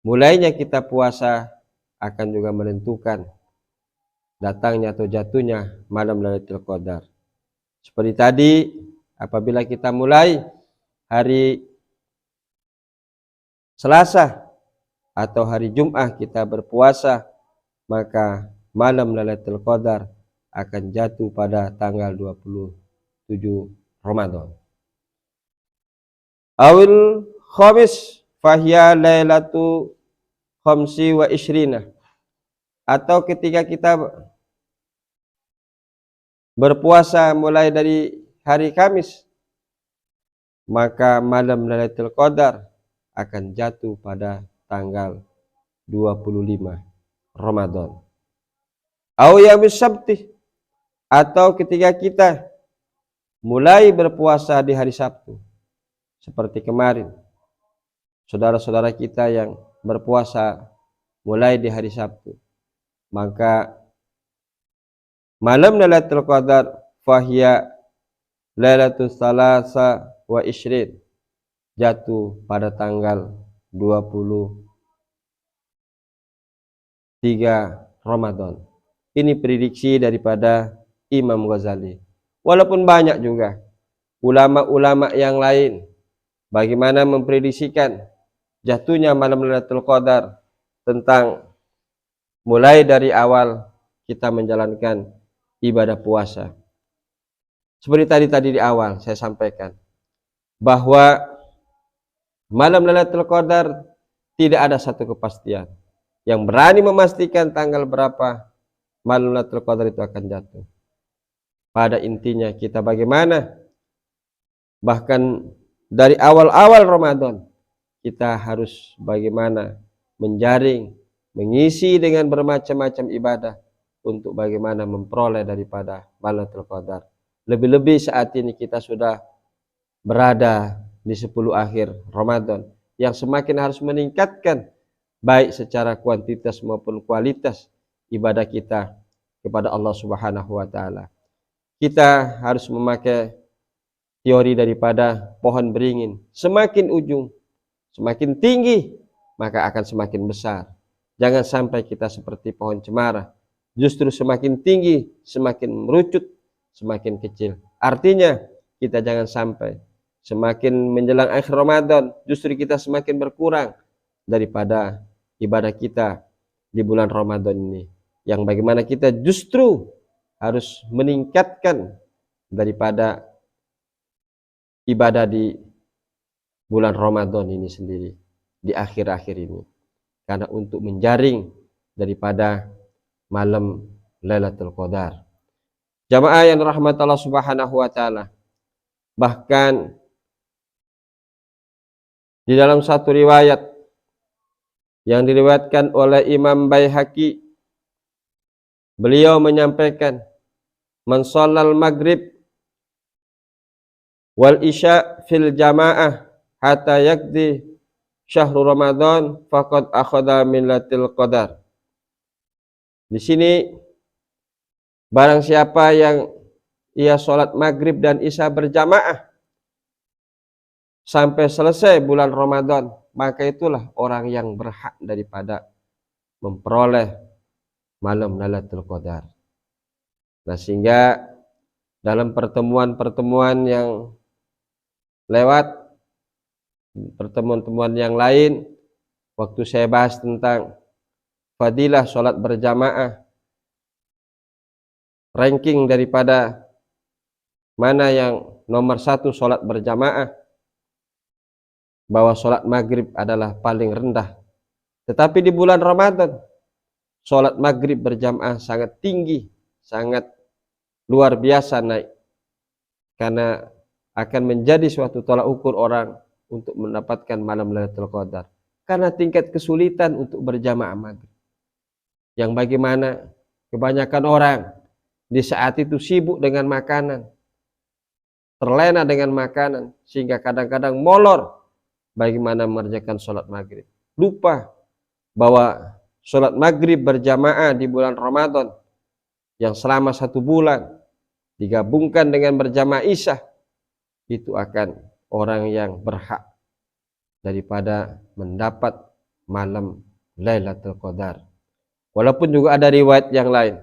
mulainya kita puasa akan juga menentukan datangnya atau jatuhnya malam Lailatul Qadar. Seperti tadi, apabila kita mulai hari Selasa atau hari Jumat kita berpuasa, maka malam Lailatul Qadar akan jatuh pada tanggal 27 Ramadan. Awil khamis fahiya lailatu khamsi wa ishrina, atau ketika kita berpuasa mulai dari hari Kamis, maka malam Lailatul Qadar akan jatuh pada tanggal 25 Ramadan. Au yaumis sabti, atau ketika kita mulai berpuasa di hari Sabtu, seperti kemarin saudara-saudara kita yang berpuasa mulai di hari Sabtu, maka malam Lailatul Qadar fahiya lailatul salasa wa ishrin, jatuh pada tanggal 23 Ramadan. Ini prediksi daripada Imam Ghazali. Walaupun banyak juga ulama-ulama yang lain bagaimana memprediksikan jatuhnya malam Lailatul Qadar, tentang mulai dari awal kita menjalankan ibadah puasa. Seperti tadi di awal saya sampaikan bahwa malam Lailatul Qadar tidak ada satu kepastian. Yang berani memastikan tanggal berapa malam Lailatul Qadar itu akan jatuh. Pada intinya kita bagaimana, bahkan dari awal-awal Ramadan kita harus bagaimana menjaring, mengisi dengan bermacam-macam ibadah untuk bagaimana memperoleh daripada malam Lailatul Qadar. Lebih-lebih saat ini kita sudah berada di 10 akhir Ramadan yang semakin harus meningkatkan baik secara kuantitas maupun kualitas ibadah kita kepada Allah Subhanahu wa taala. Kita harus memakai teori daripada pohon beringin. Semakin ujung, semakin tinggi, maka akan semakin besar. Jangan sampai kita seperti pohon cemara. Justru semakin tinggi, semakin merucut, semakin kecil. Artinya, kita jangan sampai semakin menjelang akhir Ramadan, justru kita semakin berkurang daripada ibadah kita di bulan Ramadan ini. Yang bagaimana kita justru harus meningkatkan daripada ibadah di bulan Ramadan ini sendiri, di akhir-akhir ini. Karena untuk menjaring daripada malam Lailatul Qadar. Jamaah yang rahmat Allah Subhanahu wa taala. Bahkan di dalam satu riwayat yang diriwayatkan oleh Imam Baihaqi, beliau menyampaikan, "Man shallal maghrib wal isya fil jamaah hatta yakdi syahrul Ramadan faqad akhadha min Lailatul Qadar." Di sini barang siapa yang ia sholat maghrib dan isya berjamaah sampai selesai bulan Ramadan, maka itulah orang yang berhak daripada memperoleh malam Lailatul Qadar. Nah, sehingga dalam pertemuan-pertemuan yang lewat, pertemuan-pertemuan yang lain, waktu saya bahas tentang fadilah sholat berjamaah, ranking daripada mana yang nomor 1 sholat berjamaah, bahwa sholat maghrib adalah paling rendah. Tetapi di bulan Ramadan, sholat maghrib berjamaah sangat tinggi, sangat luar biasa naik. Karena akan menjadi suatu tolak ukur orang untuk mendapatkan malam Lailatul Qadar. Karena tingkat kesulitan untuk berjamaah maghrib. Yang bagaimana kebanyakan orang di saat itu sibuk dengan makanan, terlena dengan makanan, sehingga kadang-kadang molor bagaimana mengerjakan sholat maghrib. Lupa bahwa sholat maghrib berjamaah di bulan Ramadan yang selama 1 bulan digabungkan dengan berjamaah isya, itu akan orang yang berhak daripada mendapat malam Lailatul Qadar. Walaupun juga ada riwayat yang lain.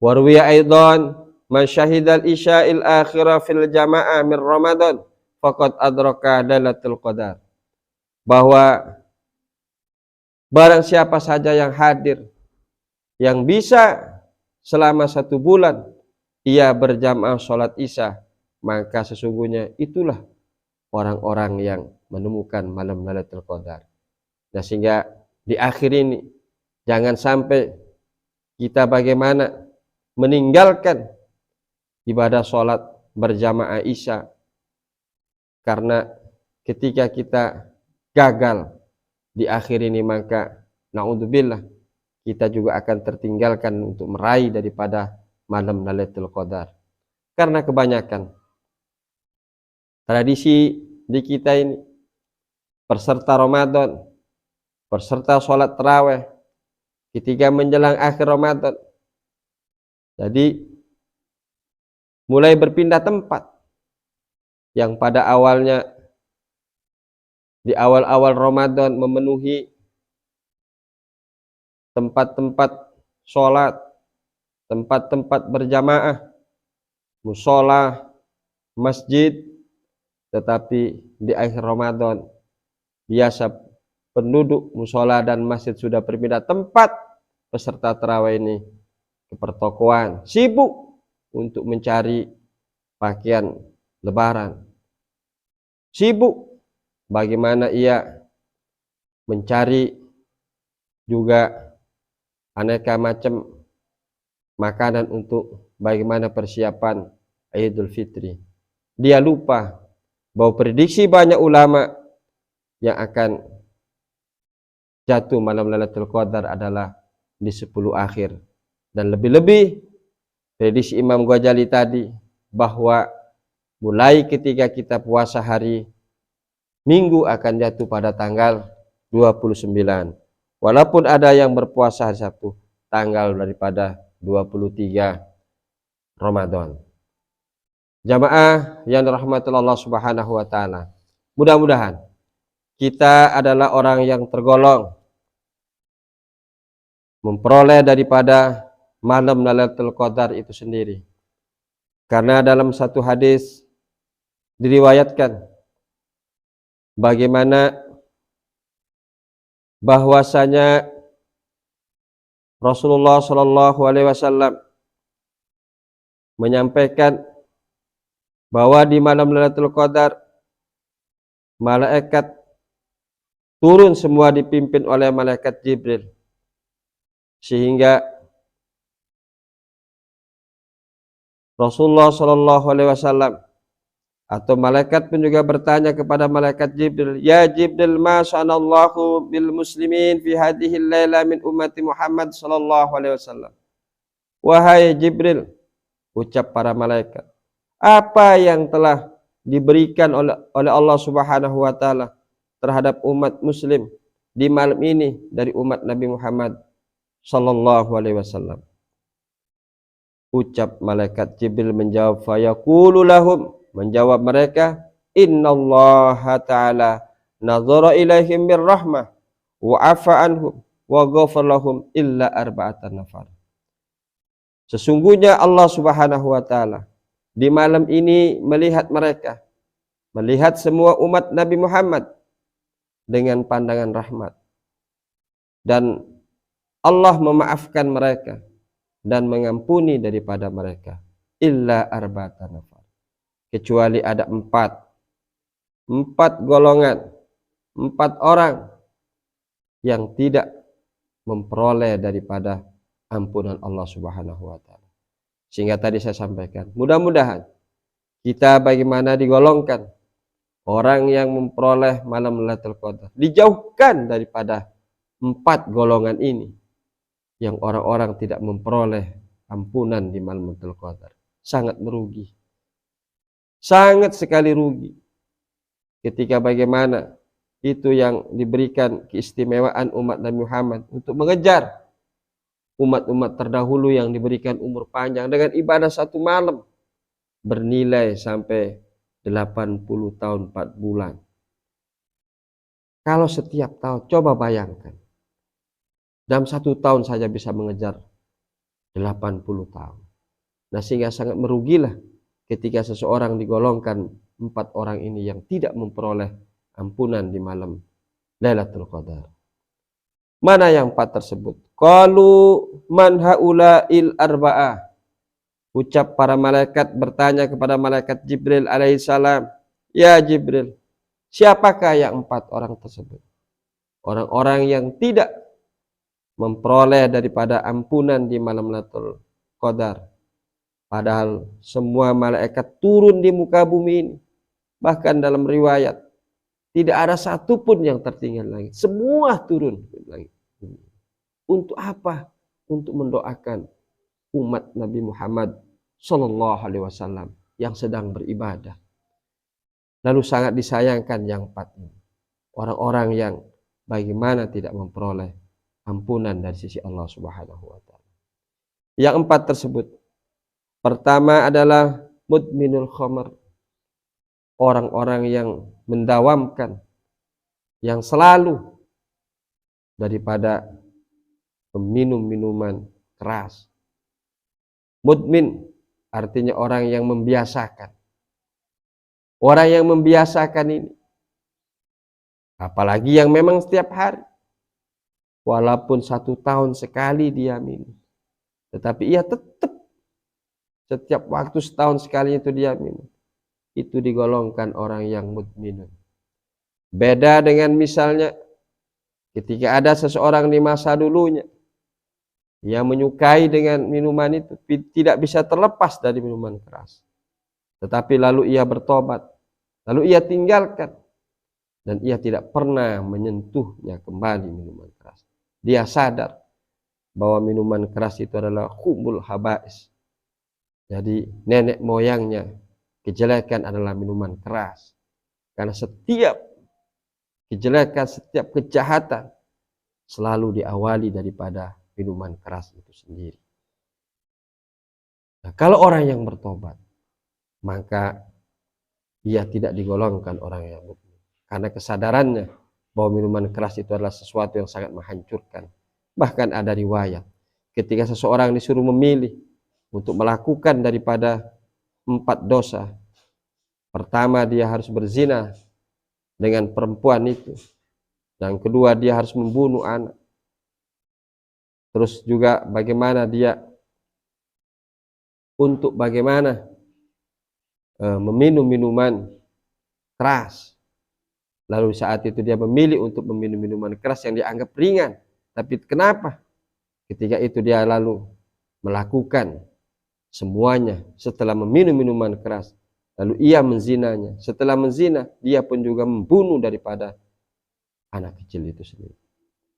Warwiya aidan man syahidal isya'il akhirah fil jamaah min Ramadan faqad adraka Lailatul Qadar. Bahwa barang siapa saja yang hadir, yang bisa selama 1 bulan ia berjamaah sholat isya, maka sesungguhnya itulah orang-orang yang menemukan malam Lailatul Qadar. Nah, sehingga di akhir ini jangan sampai kita bagaimana meninggalkan ibadah sholat berjamaah isya, karena ketika kita gagal di akhir ini, maka naudzubillah kita juga akan tertinggalkan untuk meraih daripada malam Lailatul Qadar. Karena kebanyakan tradisi di kita ini, peserta Ramadan, peserta sholat tarawih ketika menjelang akhir Ramadan, jadi mulai berpindah tempat. Yang pada awalnya di awal-awal Ramadan memenuhi tempat-tempat sholat, tempat-tempat berjamaah, musola, masjid, tetapi di akhir Ramadan biasa penduduk musola dan masjid sudah berpindah tempat, peserta tarawih ini ke pertokoan, sibuk untuk mencari pakaian lebaran, sibuk bagaimana ia mencari juga aneka macam makanan untuk bagaimana persiapan Idul Fitri. Dia lupa bahwa prediksi banyak ulama yang akan jatuh malam Lailatul Qadar adalah di 10 akhir. Dan lebih-lebih prediksi Imam Ghazali tadi bahwa mulai ketika kita puasa hari Minggu akan jatuh pada tanggal 29. Walaupun ada yang berpuasa hari Sabtu, tanggal daripada 23 Ramadan. Jamaah yang dirahmati Allah Subhanahu wa taala. Mudah-mudahan kita adalah orang yang tergolong memperoleh daripada malam Lailatul Qadar itu sendiri. Karena dalam satu hadis diriwayatkan bagaimana bahwasanya Rasulullah Shallallahu Alaihi Wasallam menyampaikan bahwa di malam Lailatul Qadar malaikat turun semua dipimpin oleh malaikat Jibril, sehingga Rasulullah Shallallahu Alaihi Wasallam atau malaikat pun juga bertanya kepada malaikat Jibril, ya Jibril, ma sanallahu bil muslimin fi hadhihi laila min ummati Muhammad sallallahu alaihi wasallam. Wahai Jibril, ucap para malaikat, apa yang telah diberikan oleh Allah Subhanahu wa taala terhadap umat muslim di malam ini dari umat Nabi Muhammad sallallahu alaihi wasallam. Ucap malaikat Jibril menjawab, fayaqulu lahum, menjawab mereka, innallaha ta'ala nazara ilaihim birrahmah wa afa anhum wa ghafar lahum illa arba'atan nafar. Sesungguhnya Allah Subhanahu wa taala di malam ini melihat mereka, melihat semua umat Nabi Muhammad dengan pandangan rahmat, dan Allah memaafkan mereka dan mengampuni daripada mereka illa arba'atan nafar, kecuali ada empat golongan, 4 orang yang tidak memperoleh daripada ampunan Allah Subhanahu wa taala. Sehingga tadi saya sampaikan, mudah-mudahan kita bagaimana digolongkan orang yang memperoleh malam Lailatul Qadar, dijauhkan daripada 4 golongan ini yang orang-orang tidak memperoleh ampunan di malam Lailatul Qadar. Sangat merugi, sangat sekali rugi. Ketika bagaimana itu yang diberikan keistimewaan umat Nabi Muhammad untuk mengejar umat-umat terdahulu yang diberikan umur panjang dengan ibadah 1 malam bernilai sampai 80 tahun 4 bulan. Kalau setiap tahun, coba bayangkan, dalam 1 tahun saja bisa mengejar 80 tahun. Nah, sehingga sangat merugilah ketika seseorang digolongkan 4 orang ini yang tidak memperoleh ampunan di malam Lailatul Qadar. Mana yang 4 tersebut? Qalu man haula'il arba'ah. Ucap para malaikat bertanya kepada malaikat Jibril alaihissalam, ya Jibril, siapakah yang 4 orang tersebut? Orang-orang yang tidak memperoleh daripada ampunan di malam Lailatul Qadar. Padahal semua malaikat turun di muka bumi ini. Bahkan dalam riwayat, tidak ada satupun yang tertinggal lagi. Semua turun lagi. Untuk apa? Untuk mendoakan umat Nabi Muhammad Sallallahu Alaihi Wasallam yang sedang beribadah. Lalu sangat disayangkan yang 4 ini. Orang-orang yang bagaimana tidak memperoleh ampunan dari sisi Allah Subhanahu wa taala. Yang 4 tersebut, pertama adalah mudminul khamar. Orang-orang yang mendawamkan, yang selalu daripada meminum minuman keras. Mudmin artinya orang yang membiasakan. Orang yang membiasakan ini, apalagi yang memang setiap hari, walaupun 1 tahun sekali dia minum, tetapi ia tetap setiap waktu setahun sekali itu dia minum, itu digolongkan orang yang mudminun. Beda dengan misalnya ketika ada seseorang di masa dulunya yang menyukai dengan minuman itu, tidak bisa terlepas dari minuman keras, tetapi lalu ia bertobat, lalu ia tinggalkan, dan ia tidak pernah menyentuhnya kembali minuman keras. Dia sadar bahwa minuman keras itu adalah khubul habais. Jadi nenek moyangnya kejelekan adalah minuman keras. Karena setiap kejelekan, setiap kejahatan selalu diawali daripada minuman keras itu sendiri. Nah, kalau orang yang bertobat, maka ia tidak digolongkan orang yang mukmin, karena kesadarannya bahwa minuman keras itu adalah sesuatu yang sangat menghancurkan. Bahkan ada riwayat ketika seseorang disuruh memilih untuk melakukan daripada 4 dosa. Pertama, dia harus berzina dengan perempuan itu. Yang kedua, dia harus membunuh anak. Terus juga bagaimana dia untuk bagaimana meminum minuman keras. Lalu saat itu dia memilih untuk meminum minuman keras yang dianggap ringan. Tapi kenapa? Ketika itu dia lalu melakukan semuanya setelah meminum minuman keras. Lalu ia menzinanya. Setelah menzina, dia pun juga membunuh daripada anak kecil itu sendiri.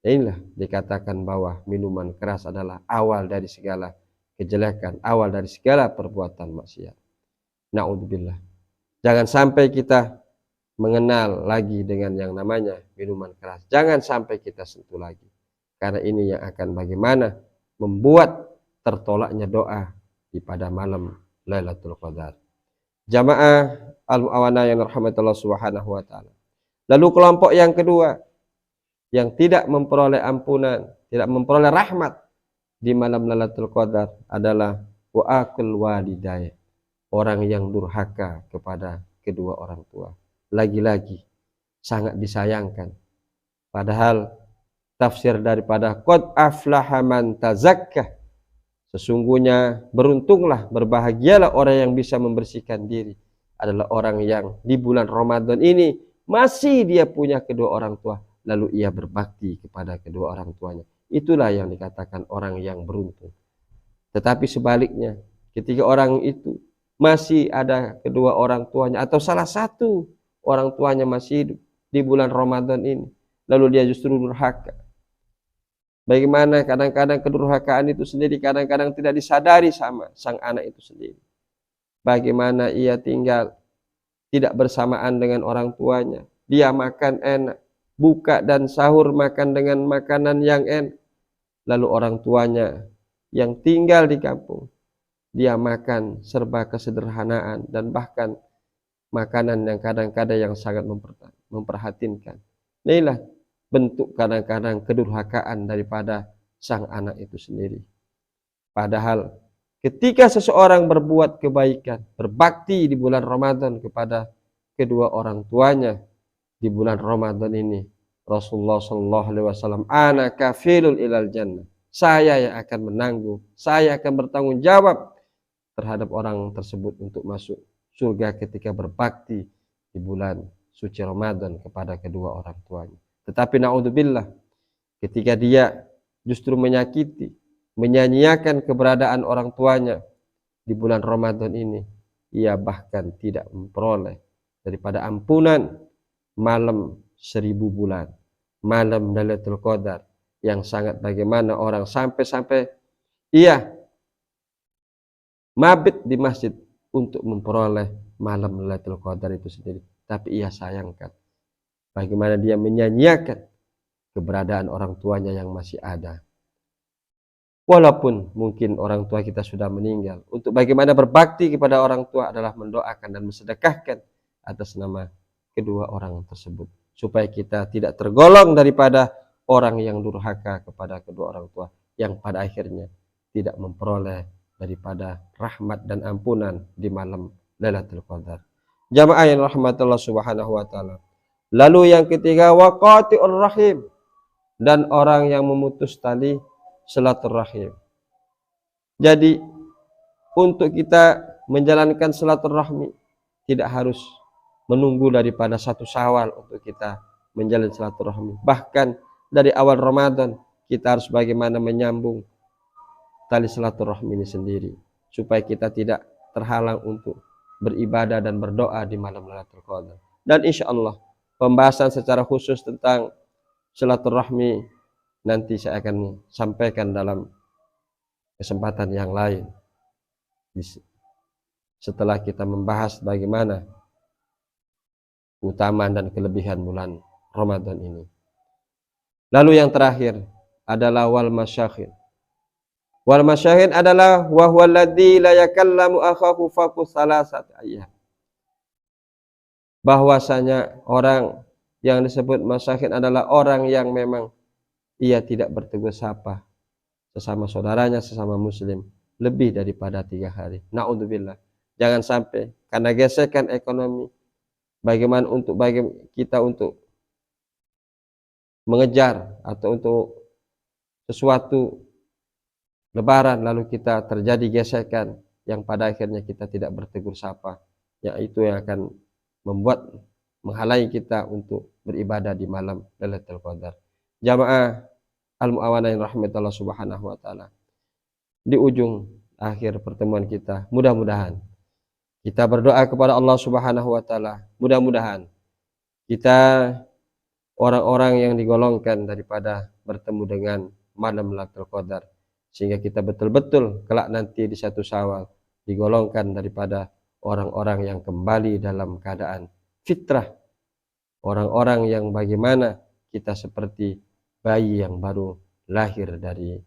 Inilah dikatakan bahwa minuman keras adalah awal dari segala kejelekan, awal dari segala perbuatan maksiat. Na'udzubillah. Jangan sampai kita mengenal lagi dengan yang namanya minuman keras. Jangan sampai kita sentuh lagi. Karena ini yang akan bagaimana membuat tertolaknya doa di pada malam Lailatul Qadar. Jamaah al-mu'awana yang rahmatullah Allah Subhanahu wa taala. Lalu kelompok yang kedua yang tidak memperoleh ampunan, tidak memperoleh rahmat di malam Lailatul Qadar adalah wa'akul walidayah. Orang yang durhaka kepada kedua orang tua. Lagi-lagi sangat disayangkan. Padahal tafsir daripada qad aflaha man tazakkah, sesungguhnya beruntunglah, berbahagialah orang yang bisa membersihkan diri, adalah orang yang di bulan Ramadan ini masih dia punya kedua orang tua, lalu ia berbakti kepada kedua orang tuanya. Itulah yang dikatakan orang yang beruntung. Tetapi sebaliknya, ketika orang itu masih ada kedua orang tuanya atau salah satu orang tuanya masih hidup di bulan Ramadan ini, lalu dia justru durhaka. Bagaimana kadang-kadang kedurhakaan itu sendiri kadang-kadang tidak disadari sama sang anak itu sendiri. Bagaimana ia tinggal tidak bersamaan dengan orang tuanya. Dia makan enak, buka dan sahur makan dengan makanan yang enak. Lalu orang tuanya yang tinggal di kampung, dia makan serba kesederhanaan dan bahkan makanan yang kadang-kadang yang sangat memperhatinkan. Inilah bentuk kadang-kadang kedurhakaan daripada sang anak itu sendiri. Padahal ketika seseorang berbuat kebaikan, berbakti di bulan Ramadan kepada kedua orang tuanya di bulan Ramadan ini, Rasulullah SAW, ana kafilul ilal jannah. Saya yang akan menanggung, saya akan bertanggung jawab terhadap orang tersebut untuk masuk surga ketika berbakti di bulan suci Ramadan kepada kedua orang tuanya. Tetapi na'udzubillah, ketika dia justru menyakiti, menyanyiakan keberadaan orang tuanya di bulan Ramadan ini, ia bahkan tidak memperoleh daripada ampunan malam 1000 bulan, malam Lailatul Qadar, yang sangat bagaimana orang sampai-sampai ia mabit di masjid untuk memperoleh malam Lailatul Qadar itu sendiri. Tapi ia sayangkan bagaimana dia menyanyiakan keberadaan orang tuanya yang masih ada. Walaupun mungkin orang tua kita sudah meninggal, untuk bagaimana berbakti kepada orang tua adalah mendoakan dan mensedekahkan atas nama kedua orang tersebut, supaya kita tidak tergolong daripada orang yang durhaka kepada kedua orang tua yang pada akhirnya tidak memperoleh daripada rahmat dan ampunan di malam Lailatul Qadar. Jamaah yang rahmatullah subhanahu wa ta'ala. Lalu yang ketiga, waqati'ur rahim, dan orang yang memutus tali silaturahim. Jadi untuk kita menjalankan silaturahmi tidak harus menunggu daripada 1 Syawal untuk kita menjalin silaturahmi. Bahkan dari awal Ramadan kita harus bagaimana menyambung tali silaturahmi ini sendiri supaya kita tidak terhalang untuk beribadah dan berdoa di malam Lailatul Qadar. Dan insya Allah pembahasan secara khusus tentang silaturahmi nanti saya akan sampaikan dalam kesempatan yang lain setelah kita membahas bagaimana keutamaan dan kelebihan bulan Ramadan ini. Lalu yang terakhir adalah wal masyahid. Wal masyahid adalah wa huwa alladzi la yakallamu akhahu faqus salasat ayyam. Bahwasanya orang yang disebut masyahid adalah orang yang memang ia tidak bertegur sapa sesama saudaranya, sesama muslim lebih daripada 3 hari. Naudzubillah. Jangan sampai karena gesekan ekonomi, bagaimana kita untuk mengejar atau untuk sesuatu lebaran lalu kita terjadi gesekan yang pada akhirnya kita tidak bertegur sapa, yaitu yang akan menghalangi kita untuk beribadah di malam Lailatul Qadar. Jamaah al-mu'awanah yang rahmatullah subhanahu wa ta'ala, di ujung akhir pertemuan kita mudah-mudahan kita berdoa kepada Allah subhanahu wa ta'ala, mudah-mudahan kita orang-orang yang digolongkan daripada bertemu dengan malam Lailatul Qadar, sehingga kita betul-betul kelak nanti di 1 Syawal digolongkan daripada orang-orang yang kembali dalam keadaan fitrah, orang-orang yang bagaimana kita seperti bayi yang baru lahir dari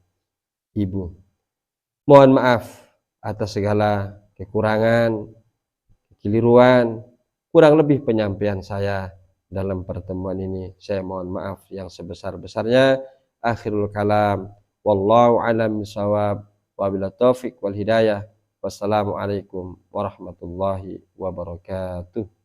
ibu. Mohon maaf atas segala kekurangan, kekeliruan, kurang lebih penyampaian saya dalam pertemuan ini. Saya mohon maaf yang sebesar-besarnya. Akhirul kalam, wallahu a'lam bishawab, wabillahi taufiq wal hidayah. Wassalamualaikum warahmatullahi wabarakatuh.